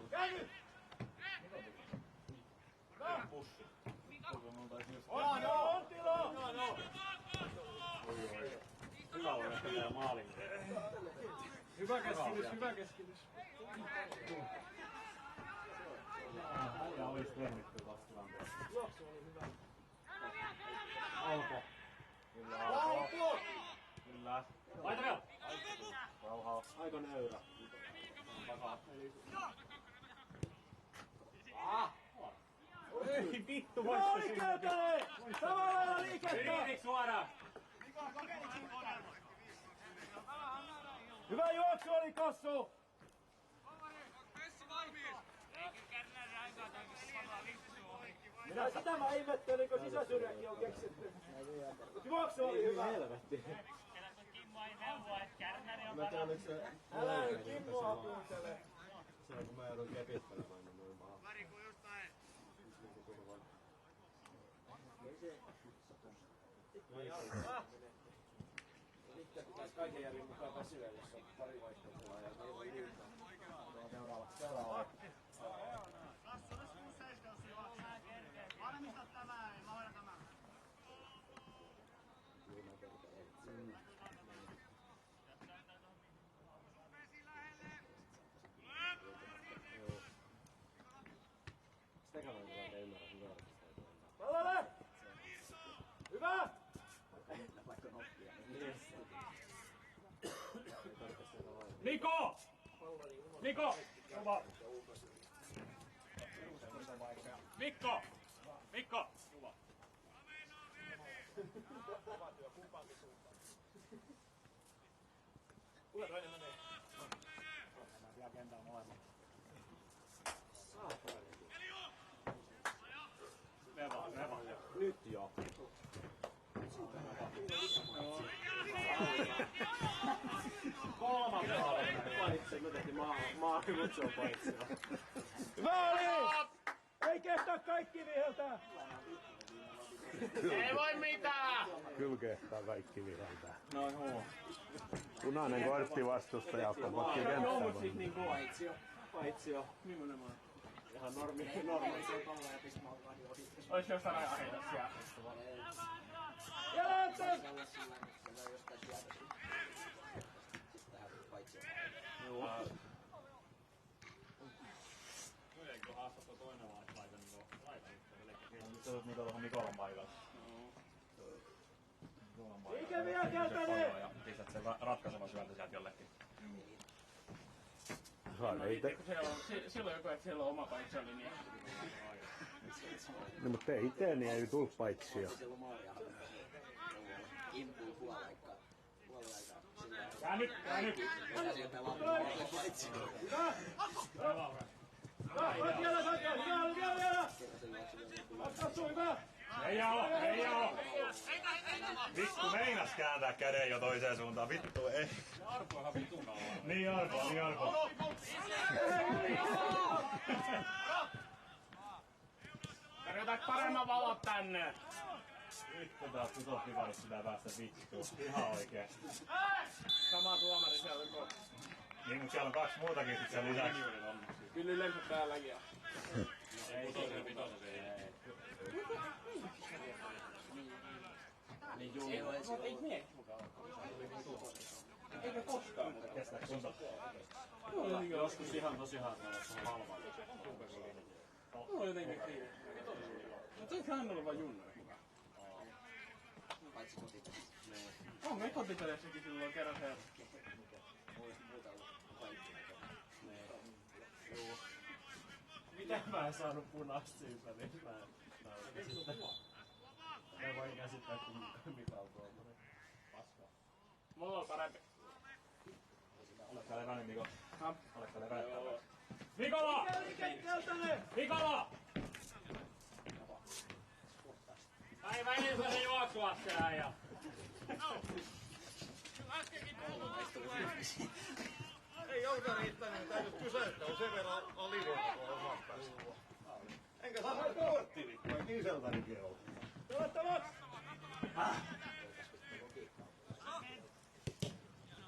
Käy! On tilaa! Hyvä oli ehkä tää maalin. Hyvä keskitys. Ja olis tehnyt kyllä tossa tilanteessa. Juoksu oli hyvä. Alko. Kyllä Lauko! Kyllä. Laita vielä! Rauhaa. Aika nöyrä. Ei vittu Hyvä oli keltainen! Samalla lailla liikettä! Yritik suoraan! Hyvä juoksu oli Kassu! Sitä mä ihmettelin, kun sisäsyrjäkin on keksitty. Juoksu oli hyvä. Helvetti. Mä tiedän, oliko se... Älä nyt Kimmoa kuuntele. Se on kun mä joudun kepittelemään, niin noin maha. Sitten pitäisi kaiken järjen mukaan väsyä, jos on pari vaihtoehtoa ja meillä on liikaa. Seuraava. Sitäkään mä en ymmärrä, hyvä arvostaa. Pallolle! Hyvä! Vaikka noppia. Niko! Pallo niin Niko! Luva! Mikko! Mikko! Luva! Tule Raine menee. Mennään vielä kentällä molemmat. Neva. Nyt jo. Kolmas Paitsi, me tehtiin maahan, mutta se on paitsi. Maali! Ei kehtaa kaikki viheltää! Ei voi mitään! Kyllä kehtaa kaikki viheltää. No joo. Punainen kortti vastustajalta, potki Joo, mut kenttämään. sit niinku paitsio. Nimenomaan. Ihan normi. Se on tolla ja pistää ohi. Ois jostain ajan heitä siellä. Jalantas! Kuitenkin haastattu toinen laita niinku nyt sä tulet Mika tohon Mikolan paikalle. Eikä vielä keltainen! Ja pistät sen ratkaiseva syöntä sieltä jollekin. Silloin joku, että siellä on oma paitsiolinja. No mutta ei itteeni ei tullut paitsia. Käänny! Vielä! Katso, hyvä! Ei oo! Vittu meinas kääntää käden jo toiseen suuntaan, vittu ei. Arpo ihan vitun alla. Niin arpo. Tarjotaan paremman valot tänne! Vittu taas tutot kivarit sitä päästä vittuun. Ihan oikeesti. Sama tuomari siellä on kohta. Niin mut siellä on 2 muutakin sit sen lisäksi. Kyllä yleensä täälläkin on. Ei Niin juu. Ei mie. Eikä koskaan. Kestääkö sunta? Joskus ihan tosi hankalassa on halvaa. Mulla on jotenkin kiinni. Mutta eikö hän ollut vaan junnoja hyvä? Paitsi kotipeleissä. On me kotipeleissäkin silloin kerran se. Olisi muuta ollut kaikki. Mitä mä en saanut punaista siitä, niin mä en voi käsittää, kun Mika on tuommoinen. Paska. Mulla on parempi. Oletko leväinen Miko? Häh? Oletko leväinen? Mikola! Mikola! Päivä ensimmäinen juoksua se äijä. Ei jalka riittänyt, täytyy pysäyttää, on sen verran alivoimaa oman päästä. Enkä saa korttivikkoa, ei kiiseltänikin ole. Pelattavat!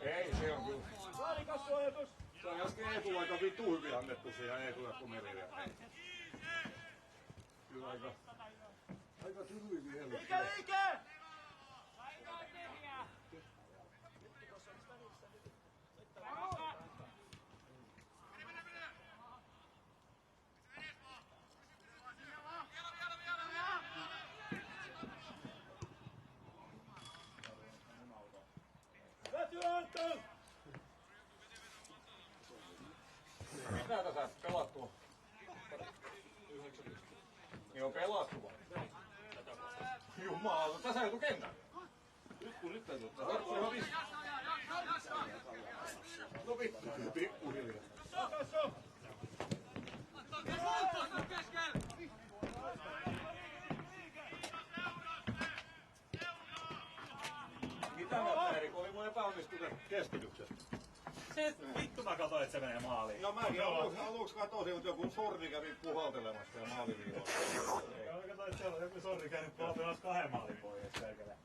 Ei, se on kyllä. Vaalikassuajatus! Se on äsken Eetulla aika vittu hyvin annettu siihen Eetulle kun Merille. Kyllä aika tyly vielä. Liike! Anton! Mitä tässä pelattu? Niin on pelattu vai? Jumala, tässä joutuu kentälle. Nyt täytyy ottaa. Tarttuu ihan vissi. No vittu, pikkuhiljaa. Mitä mä Erik, oli mun epäonnistunut keskitykset? Se vittu mä katsoin, että se menee maaliin. No mäkin aluksi katsoin, mutta joku sormi kävi puhaltelemassa ja maaliviivalla. Mä katsoin, että siellä on joku sorri käynyt puhaltelemassa 2 maalin pois, selkeä.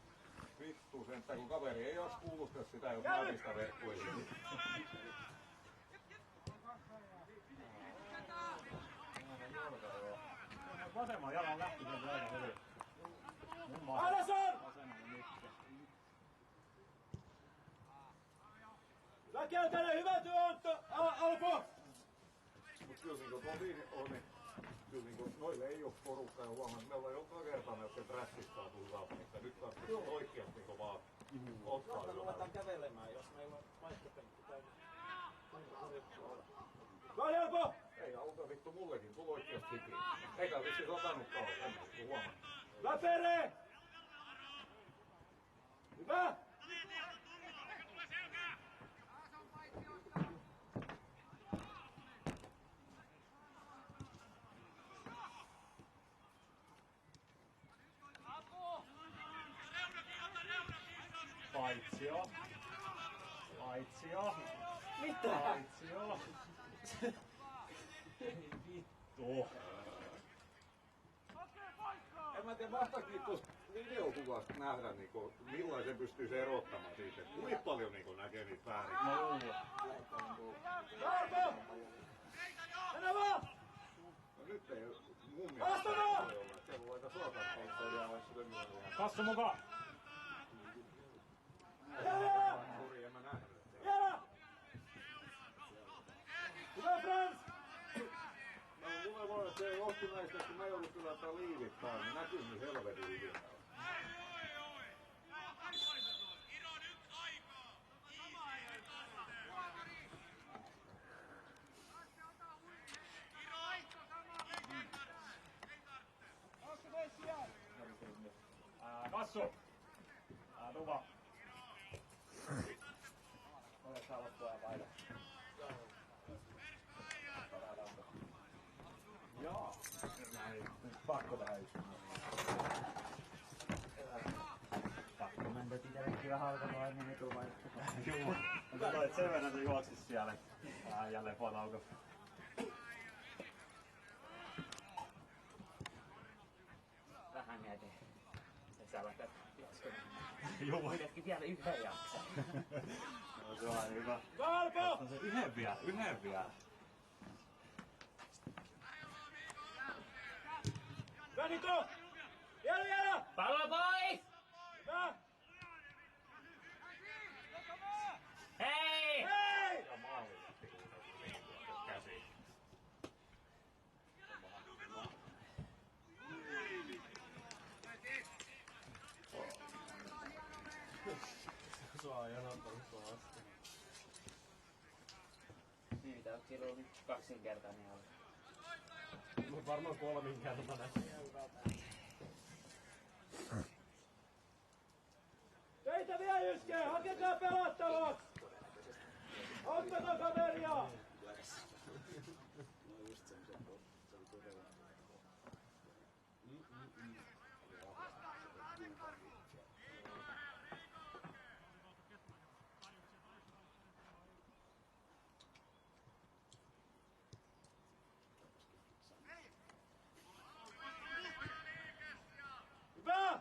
Vittu sentään, kun kaveri ei olisi kuullut sitä, jos mä pistän verkkuihin. Vasemman jalan lähti sieltä aika hyvin. Alisson! Vasemmalle Mikke. Väkeltäinen, hyvä työ Antto! Alpo! Mut kyllä niinku tuo viime on, niin kyllä niinku noille ei oo porukkaa ja huomaan, me ollaan joka kertaa näyttää trashista saatu hyvää peliä. Nyt tarvitsisi oikeasti niinku vaan ottaa Ruvetaan jotain. kävelemään, jos meillä on vaihtopenkki täynnä. Vai helppo! Ei auta vittu mullekin, tulla oikeasti hikiin. Eikä vissi satanutkaan ole, en huomannut. Läpere! Hyvä! Paitsio. Paitsio. Mitä? Paitsio. Vittu. En mä tiedä, mahtaako tuosta videokuvasta nähdä, niinku, millaisen pystyy se erottamaan siitä, että kuinka paljon niinku, näkee niitä väärin. Helppo! Mennä vaan! No nyt ei mun mielestä voi olla, että se voi aika suotaan. Kassu mukaan. Suri, en mä nähnyt. Vielä! Hyvä Frans! No mulle voi, että se ei johtu näistä, kun mä joudun kyllä ottaa liivit päälle, niin näkyy niin helvetin hyvin. Kassu. Tuva. Ole saa loppua ja vaihda. Joo. Pakko tähän yksi. Pakko mennä itsellekin vähän alkaa ennen etuvaihtoa. Juu. Mutta toit sen verran, että juoksis siellä. Jälleen potauko. Vähän eteen. Ja sä vaikka laskemaan. Juu. Kuitenkin vielä yhden jakson. No se on hyvä. Valpo! On se yhden vielä. Hyvä Niko! Vielä! Pallo pois! Hyvä! Hei! Hei! Ja maali. Käsi. Saa janottanut kovasti. Niin, tää on silloin nyt kaksinkertainen alku. Mut varmaan kolminkertainen. Teitä vielä Jyske! Hakekaa pelattavaksi! Auttakaa kaveria! Hyvä!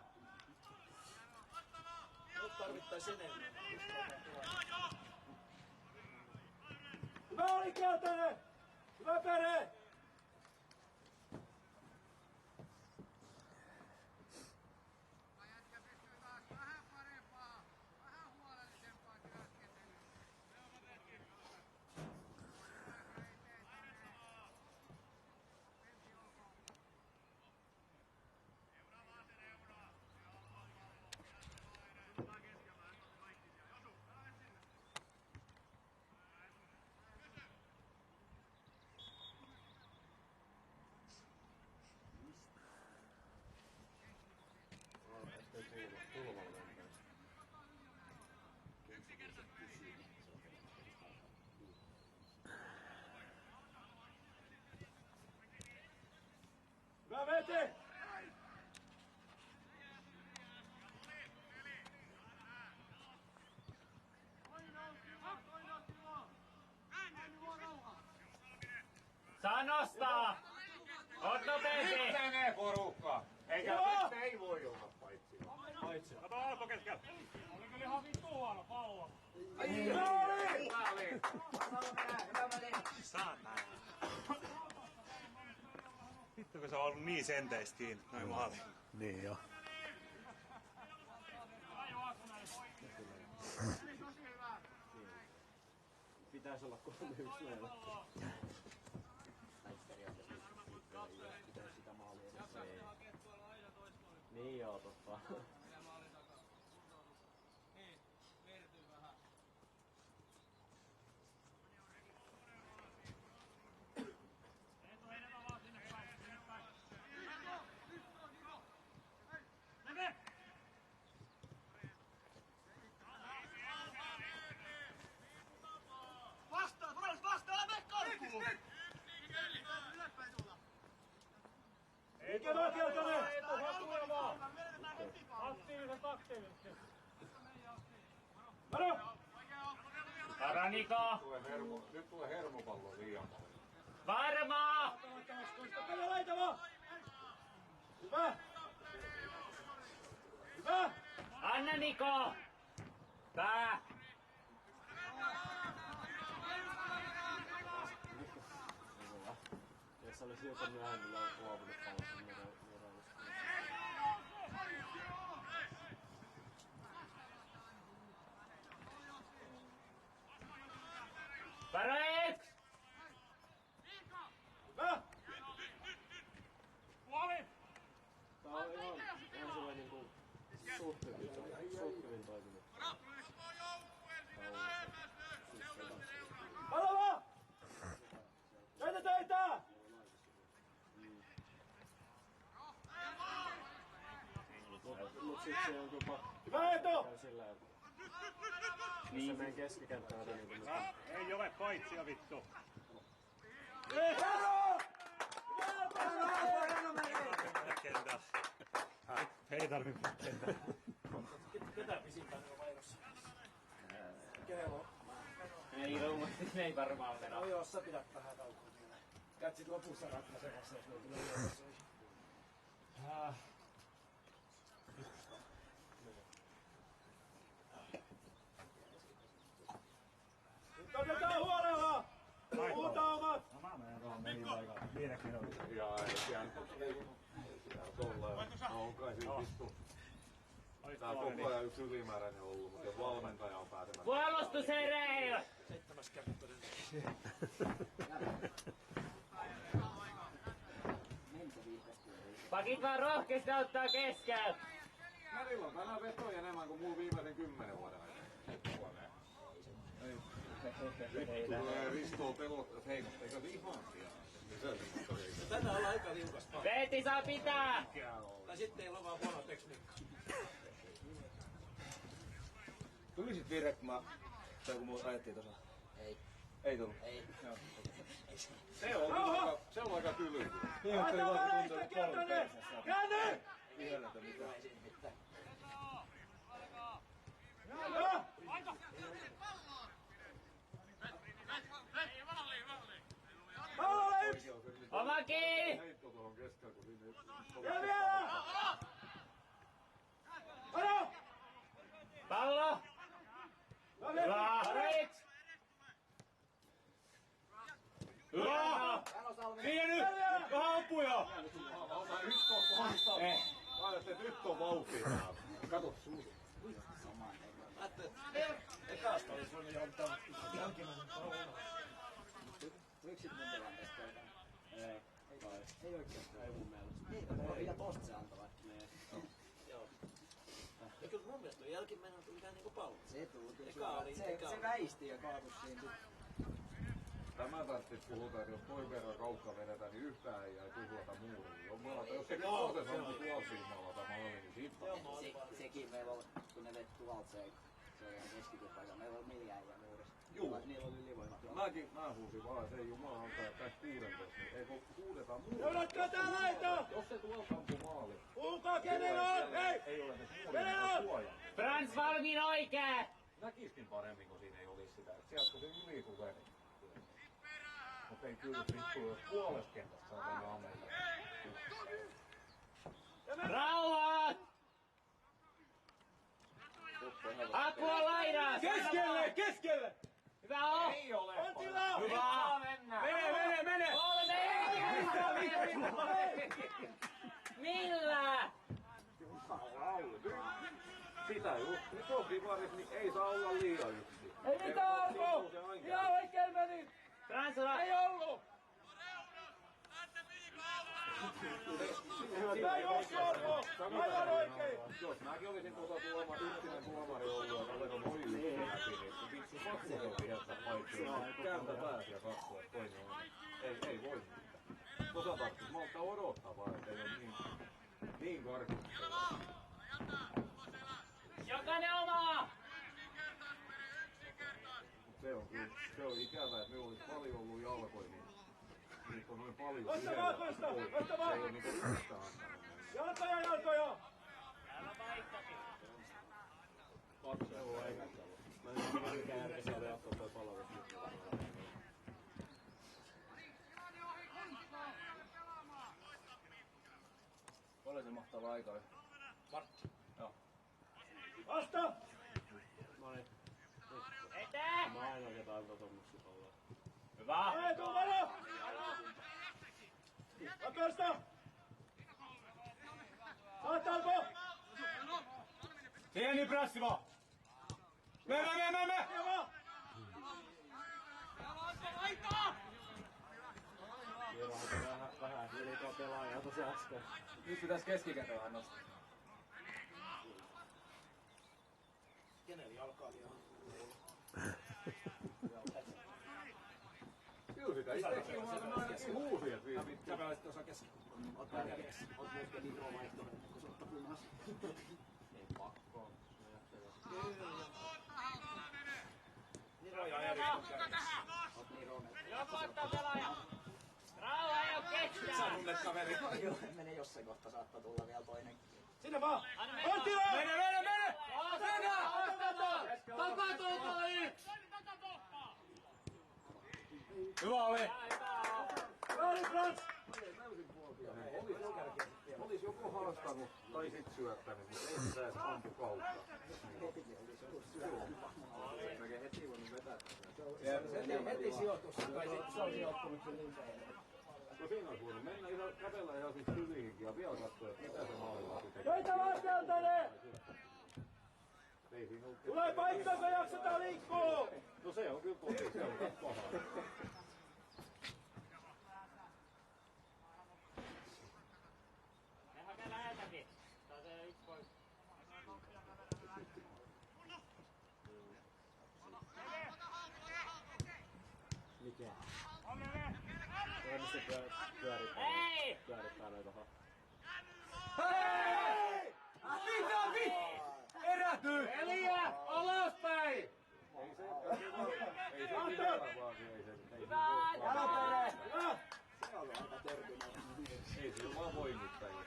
Nyt tarvittais enemmän. Hyvä oikealtainen! Hyvä Pere! Hyvä Vete! Saa nostaa! Oot nopeesti! Menee porukka! Eikä Joo! ei voi olla paitsi. Paitsio. Kato Alpo keskellä. Oli kyllä ihan vittu huono pallo. Saatana. Vittu kun se on ollut niin senteistä kiinni, noin maali. Niin jo. Pitäis olla 3-1 meillä. Pitäis sitä maalia edessä. Niin joo, totta. Anna Niko! Nyt tulee hermopallo liian paljon. Varmaa! Tänne laitava! Hyvä! Hyvä! Anna Niko! Pää! Jos olisi hiukan myöhemmin luovunut pallossa, niin Varoit! Hyvä! tää on ihan sellainen niinku suht hyvin toiminut. Palava! Töitä töitä! Mut sit se on kyllä pakko. Hyvä Eeto! Käy sillä, että jos se meidän keskikenttää niin kuin Ei ole paitsia vittu. Ei tarvi kentällä. Ketä pisimpään on vairossa? Kenellä on? Ei varmaan mennä. No joo, sä pidät vähän taukoa vielä. Käyt sit lopussa ratkaisemassa, jos ne tulee juoksuihin. Nyt otetaan huolella! Muutamat! No mä menen tuohon mihin paikalle. 5 minuutin. Ja ei siellä tolleen. No on kai siinä vittu. Tää on koko ajan yksi ylimääräinen ollut, mutta jos valmentaja on pääsemässä. Puolustus hereillä! 7. kerta todennäköisesti. Pakit vaan rohkeasti auttaa keskeltä! Märillä on tänään vetoja enemmän kuin mulla viimeisen 10 vuoden aikana. Vittu tulee Ristoa pelottaa. Hei, eikö se ihan siellä? Tänään ollaan aika liukas paljon. Veeti saa pitää! Tai sitten ei ole vaan huono tekniikka. Tulisit virhe, kun mun ajettiin tuossa? Ei. Ei tullut? Ei. Joo. Se on aika tyly. Laita väleistä kiertäne! Käänne! Yhdellä mitään. Hyvä! Pallolle yksi! Oma kiinni! Heitto tuohon keskellä, kun siinä ei... Ja vielä! Varo! Pallo! Varoit! Hyvä! Siihen nyt! Vähän apuja! Nyt on vasta. Mä ajattelin, että nyt on vauhtia. Kato suuri. Ekasta olisi voinut johtaa jälkimmäinen pallo. Tuliko sit mun tilanteesta jotain? Ei. Ei oikeastaan. Ei mun mielestä. Ei, mitä tosta se antoi vaikka meidän. Joo. Ja kyllä mun mielestä jälkimmäinen tuli ihan niinku pallo. Se tuli kyllä. Eka oli, Se väisti ja kaatus siinä sit. Tämä tarvitsisi puhuta, että jos toi verran kaukka vedetään, niin yhtään ei jää tuhlata muuriin. Jos se kolmosen on tuolsiimalla tämä oli, niin siitä Sekin meillä on, kun ne veti tuolta se on ihan keskitypaikka. Meillä on 4 äijää muurissa. Juu. Niillä oli ylivoimat. Mä huusin vaan, että ei jumala antaa tästä 16, niin ei kun huudetaan muuriin. Joudutko tää laita? Jos se tuolta ampuu maali. Ulkoa kenellä on? Hei! Ei ole ne Kenellä on? suojaa. Frans valmiin oikee! Näkiskin paremmin, kun siinä ei olisi sitä. Sieltä kun se yli tulee. Mutta ei kyllä vittu, jos puolesta kentästä saa tänne ammella. Rauhat! Apua laidassa! Keskelle! Keskelle! Hyvä on! Ei ole! On tilaa! Hyvä! Mennään! Mene! Millä? Sitä just. Nyt on divaris, niin ei saa olla liian yksin. Ei mitään arvoa! Ihan oikein meni! Frans on... Ei ollut! Sitä ei ole arvoa! Aivan oikein! Jos mäkin olisin yksinen tuomari ollut ja kaverin noin yksin läpi, niin vitsi pakko on jättää paikkoja. Kääntä pääsi ja katsoa, että toinen on. Ei voi mitään. Tuossa tarvitsisi malttaa odottaa vaan, ettei ole niin karkittaa. Jokainen omaa! Se on ikävää, että me olisi paljon ollut jalkoja, niin niitä on noin paljon. Ottamaan vasta! Ottamaan! Se ei ole niinku yhtään antanut. Jalkoja! Kaksi on aika. Mä en tiedä mikä järjestää oli ottaa toi palvelus. Oli se mahtava aika. Martti. Joo. Vasta! Noin. Eteen! Mä aina jotain totomuksia ollaan. Hyvä! Ei, tuu valo! Vapersta! Saat Alpo! Pieni prässi vaan! Me! Java! Vähän liikaa pelaajaa tosi äsken. Nyt pitäis keskikentällä vähän nostaa. Keneli alkaa ihan. Kyllä sitä itsekin on ainakin huusi, että viisi. Sä pelasit osa keski. Oot myöskin Nitro vaihtunut, kun se ottaa punas. Ei pakkoa. Niro ja Erik on kärjessä. Oot Niro. Joku ottaa pelaaja. Rauha ei oo ketään. Sä tunnet kaveri. Joo, mene jossain kohta, saattaa tulla vielä toinen. Sinne vaan! Anna mennä! Anttila! Mene! Takatolpa yksi! Hyvä oli! Raali Frans! Olis joku haastanut tai sit syöttänyt, mutta ei sitä edes ampu kautta. Mäkin heti voinut vetää tätä. Heti sijoitus. Se on sijoittunut kyllä niin päin. No siinä olisi voinut mennä ihan kävellä ihan siis syviinkin ja vielä katsoa, että mitä se maalilla tekee. Keitä vasteltane! Ei siinä ollut... Tulee paikka, kun jaksetaan liikkuu! No se on kyllä tosi, se on paha. Me hakee lähetäkin. Tai se yksi pois. Mikä? Mistä Hei! pyörittää noita Hei! Mitä Eräty! Elia! Alaspäin! Ei se vielä vaan, ei se... Hyvä! Jalapere! Hyvä! Se on aika törkyinen. Ei sillä vaan voimittajia.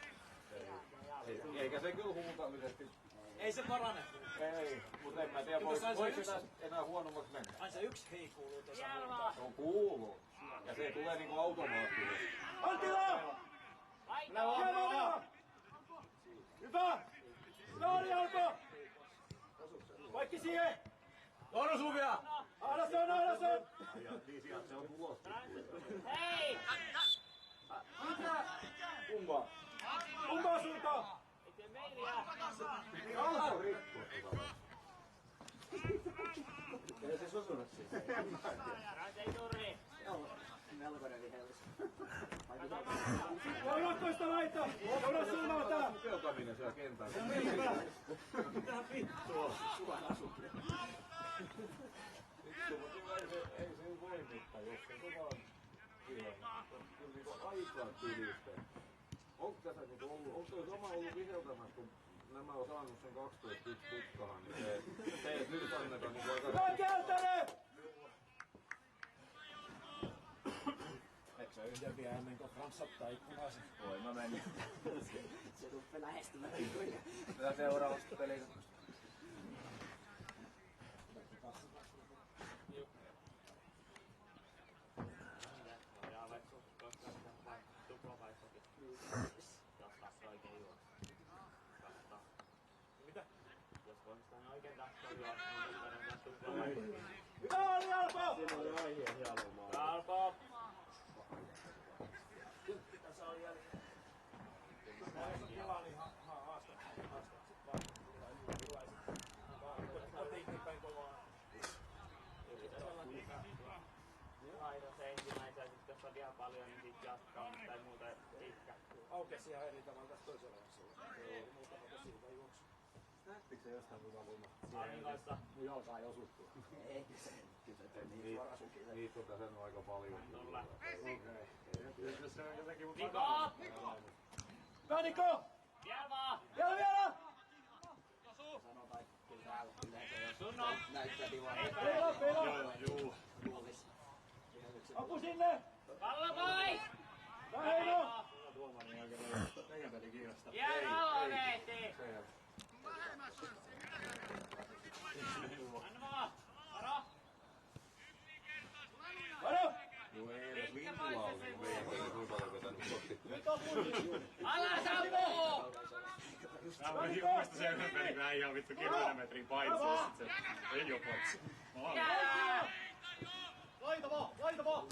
Eikä se kyllä huutallisesti... Ei se parane. Ei, mutta en mä tiedä, voiko sitä enää huonommaksi mennä. Aina se yksi hei kuuluu tuossa. Jalva! Se on kuuluu. Ja se tulee niinku automaattisesti. Anttila! Laita! Hyvä! Naari Alpo! Kaikki siihen! Orosuvia! Ahdason, Ahdason! Ja niin sieltä se on tulosta. Hei! Kumpa? Kumpaan suuntaan? Eteen meiliä! Jalka on rikko. Ei se osunut siis. Rante ei turri! Joo, melkoinen vihellis. Joukkoista laita! Joudun suunnalta! Mukeutaminen siellä kentällä. Mitä vittua? Suoraan suhteen. Ei se voi mitään, jos se vaan siihen. Kyllä niinku aikaa tylistä. Onko tässä niinku ollut, onko toi sama ollut viheltämässä, kun nämä on saanut sen 12 tukkahan, niin se ei nyt anneta niinku aika... Hyvä keltainen! Eikö se yhden vielä ennen kuin Frans ottaa ikkunaisen? Voi mä menin. Se ruppee lähestymään. Tätä seuraavasta pelistä. Mitä? Jos voimistaan oikein tahtoa juoksua, niin Hyvä oli Alpo! Siinä oli aihe hielomaa. Alpo! Tässä on jälkeen. Tilaa niin haastat sit vaan. Kotiinkin päin kovaa. Aina se ensimmäisen, ja sitten jos on vielä paljon, niin sit jatkaa tai muuta pitkä. Aukesi ihan eri tavalla tässä toisella osalla. Ei muutama tosi hyvä juoksu. Näettikö se jostain kuka voimaa? Auringoissa. Mun jalka ei osuttu. Ei, se kyllä se niin suoraan sukille. Niitä on tässä nyt aika paljon. Tulla. Jos se on jotenkin mun Niko! Hyvä Niko! Vielä vaan! Vielä! Sanotaan, että kyllä täällä yleensä jos Sunno! näyttää tilaa. Ei Pela, pela! Juu. Ruolis. Vihellyksen. Apu sinne! Pallo pois! Väheino! Tuomari oikein meidän peli kiinnostaa. Jää rauha, Veeti! Se ei Anna vaan! Alas ampuu! Mä voisin muista sen yhden pelin, kun äijä on vittu 10 metrin paitsi, ja sit se ei oo paitsi. Laita vaan! Laita vaan!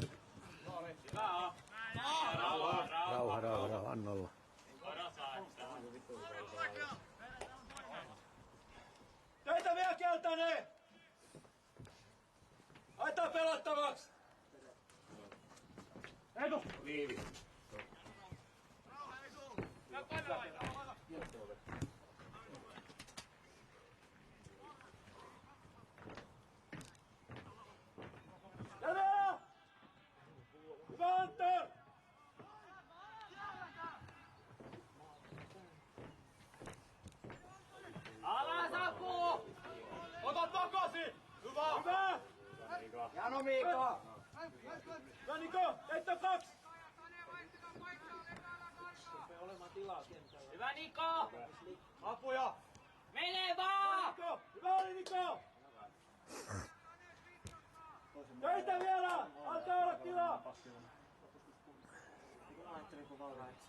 Rauha, Annolla. Teitä vielä keltainen! Laitetaan pelattavaksi! Eetu! Liivi. Terveellä! Hyvä Anton! Alas ampuu! Ota takaisin! Hyvä! Hyvä! Jano Miika! Hyvä Niko! Teitä 2! Hyvä Niko! Apuja! Mene vaan! Niko! Hyvä oli Niko! Teitä vielä! Antaa olla tilaa! Ajattelin kun valaa, että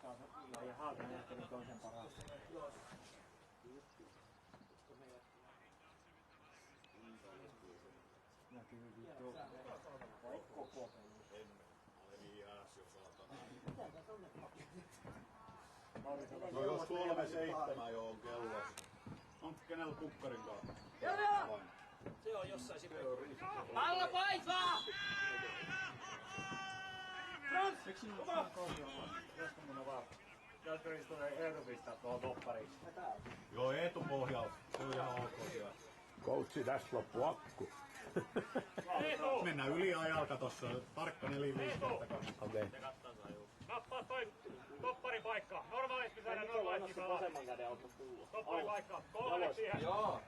saa ja Haakon ajattelin toisen parasta. Näkyy vittu. Vai koko peli. No jos 3-7 jo on kello. On kenellä kukkarin kanssa? Se on jossain sivuilla. Pallo pois vaan! Frans! Kuka? Josko mun on vaan. Jatkoris tulee Eerupista tuohon toppariksi. Joo, etupohjalla. Se on ihan ok siellä. Coachi, tästä loppu akku. Mennään yliajalta tossa. Tarkka 4-5. Okei. Nappaa toi topparin paikka. Normaalisti saadaan normaalisti pelaa. Topparin paikka. Kolmanneksi siihen. Joo.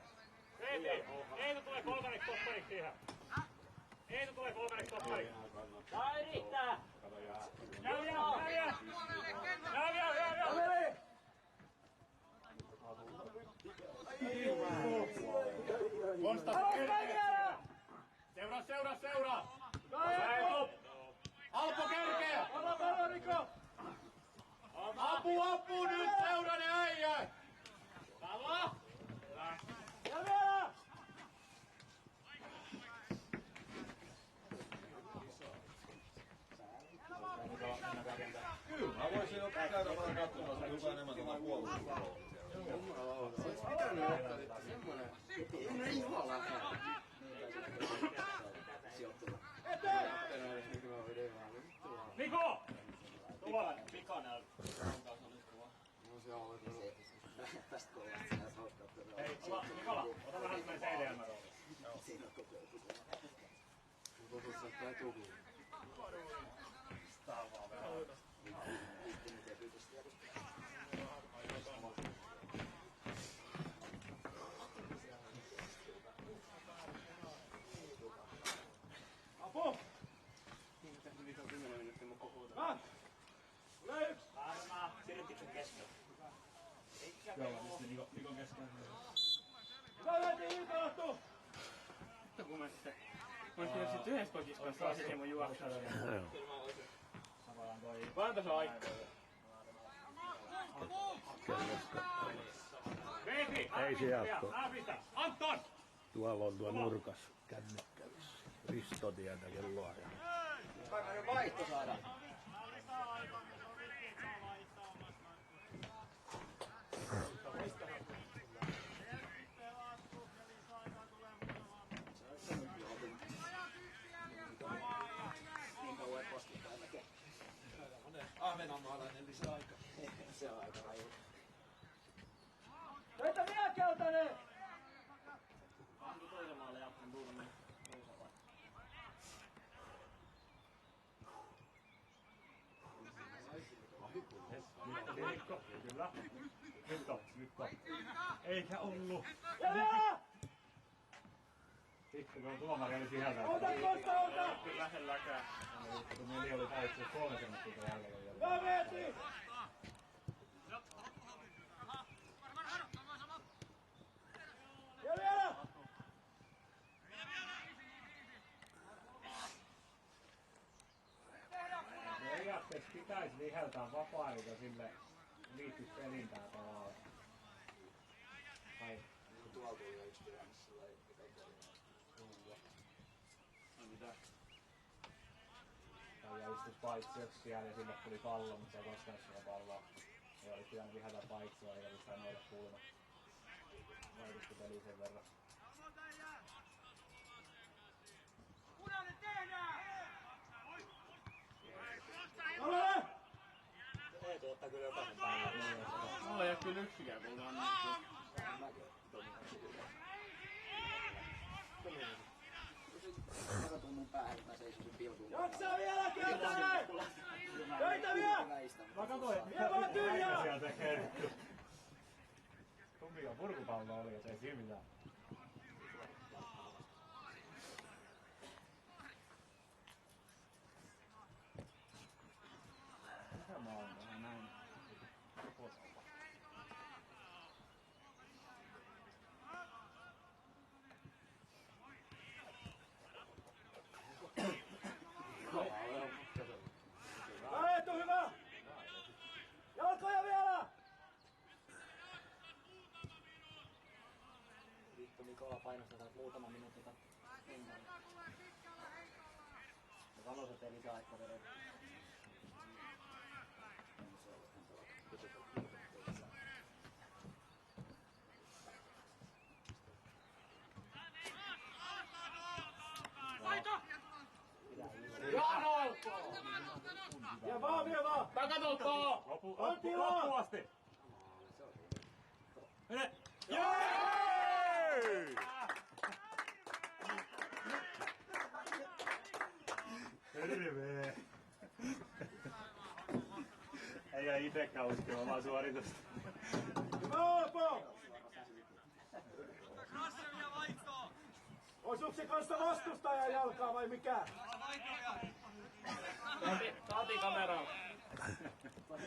Veeti. Eetu tulee kolmanneksi toppariksi siihen. Eetu tulee kolmanneksi toppariksi. Saa yrittää! Jäljä! Konstas kerkee! Seuraa! Alpo kerkee! Ota pallo Niko! Apu nyt seuranen äijä! Pallo! Ja vielä! Mä voisin jo käydä vaan katsomassa, kuka enemmän tuota puolustaa. Niko! Tuolla pikainen. Hei, Nikola, ota vähän semmoinen CDM-rooli. Tää on vaan vähän. Apu! Hyvä! Tulee yksi! Varmaa, siirryttikö keskellä? Joo, niin Nikon keskellä. Hyvä Veeti, iltalattu! Kun mä sitten... Mä olisin sit yhdessä kokissa, kun saa sitten mun juoksaa. Vaan tässä on aikaa. Veeti! Ei se jatko. Ääpistä! Anton! Tuolla on tuo nurkas kännykkä. Ristotietä kelloa. Kaivainen vaihto saadaan. Niin kauan ei poskittaa näkee. Ahvenanmaalainen lisäaika. Se on aika raju. Teitä vielä keltainen! Antu toisen maalle ja Appun tuuleminen. Mikko, kyllä. Mikko. Eikä ollut. Ja! Sitten kun tuomari oli sieltä. Ota! Kyllä lähelläkään. Kun meni oli paitsi 3 sekuntia jäljellä. Hyvä Veeti! Ja vielä! Ei jatko periaatteessa pitäisi viheltää vapaa-aika sille liittyisi peliin tää tavalla. Tai Tuolla tuli jo yksi tilanne sillä no mitä? Tai istus paitsioksi siellä ja sille tuli pallo, mutta se ei koskaan sitä palloa. Ja oli pitänyt vihätä paitsioa ja pistää noille kulmat. Vaikutti peliin sen verran. Punainen tehdään! Ole! Eetu ottaa kyllä jokaisen päivän. Mulla ei oo kyllä yksikään, kun on Joka tuu mun päähän, että mä seisosin pilkuun. Jaksaa vielä, Keltanen! Töitä vielä! Mä katsoin, Vie vaan tyhjää! siellä tekee. Kumpikaan purkupallo oli, et ei siinä mitään. Mitä mä oon vähän näin? Eetu, hyvä! Jalkoja vielä! Vittu Mikola painostetaan muutama minuutti kentällä. Ja sanois, ettei lisäaikka vedetä. Vie vaan, vie vaan! Takatolpaa! On tilaa! Loppuun asti! Mene! Terve! Ei jää itekään uskoa omaa suoritusta. Hyvä Alpo! Osuuko se kanssa vastustajan jalkaa vai mikä? Taati kameraan.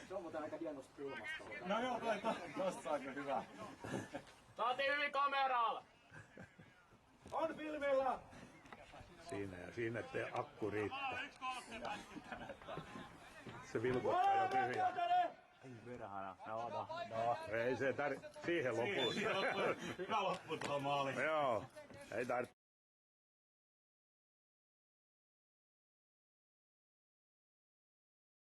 Se on muuten aika hienosti kulmasta. No joo, tosta on kyllä hyvä. Taati hyvin kameralla! On filmillä! Siinä ja siinä, ettei akku riittää. Se vilkuttaa jo tyhjää. Ei perhana, no. Ei se siihen lopussa. Hyvä loppu tuo maali. Joo, ei tarvitse.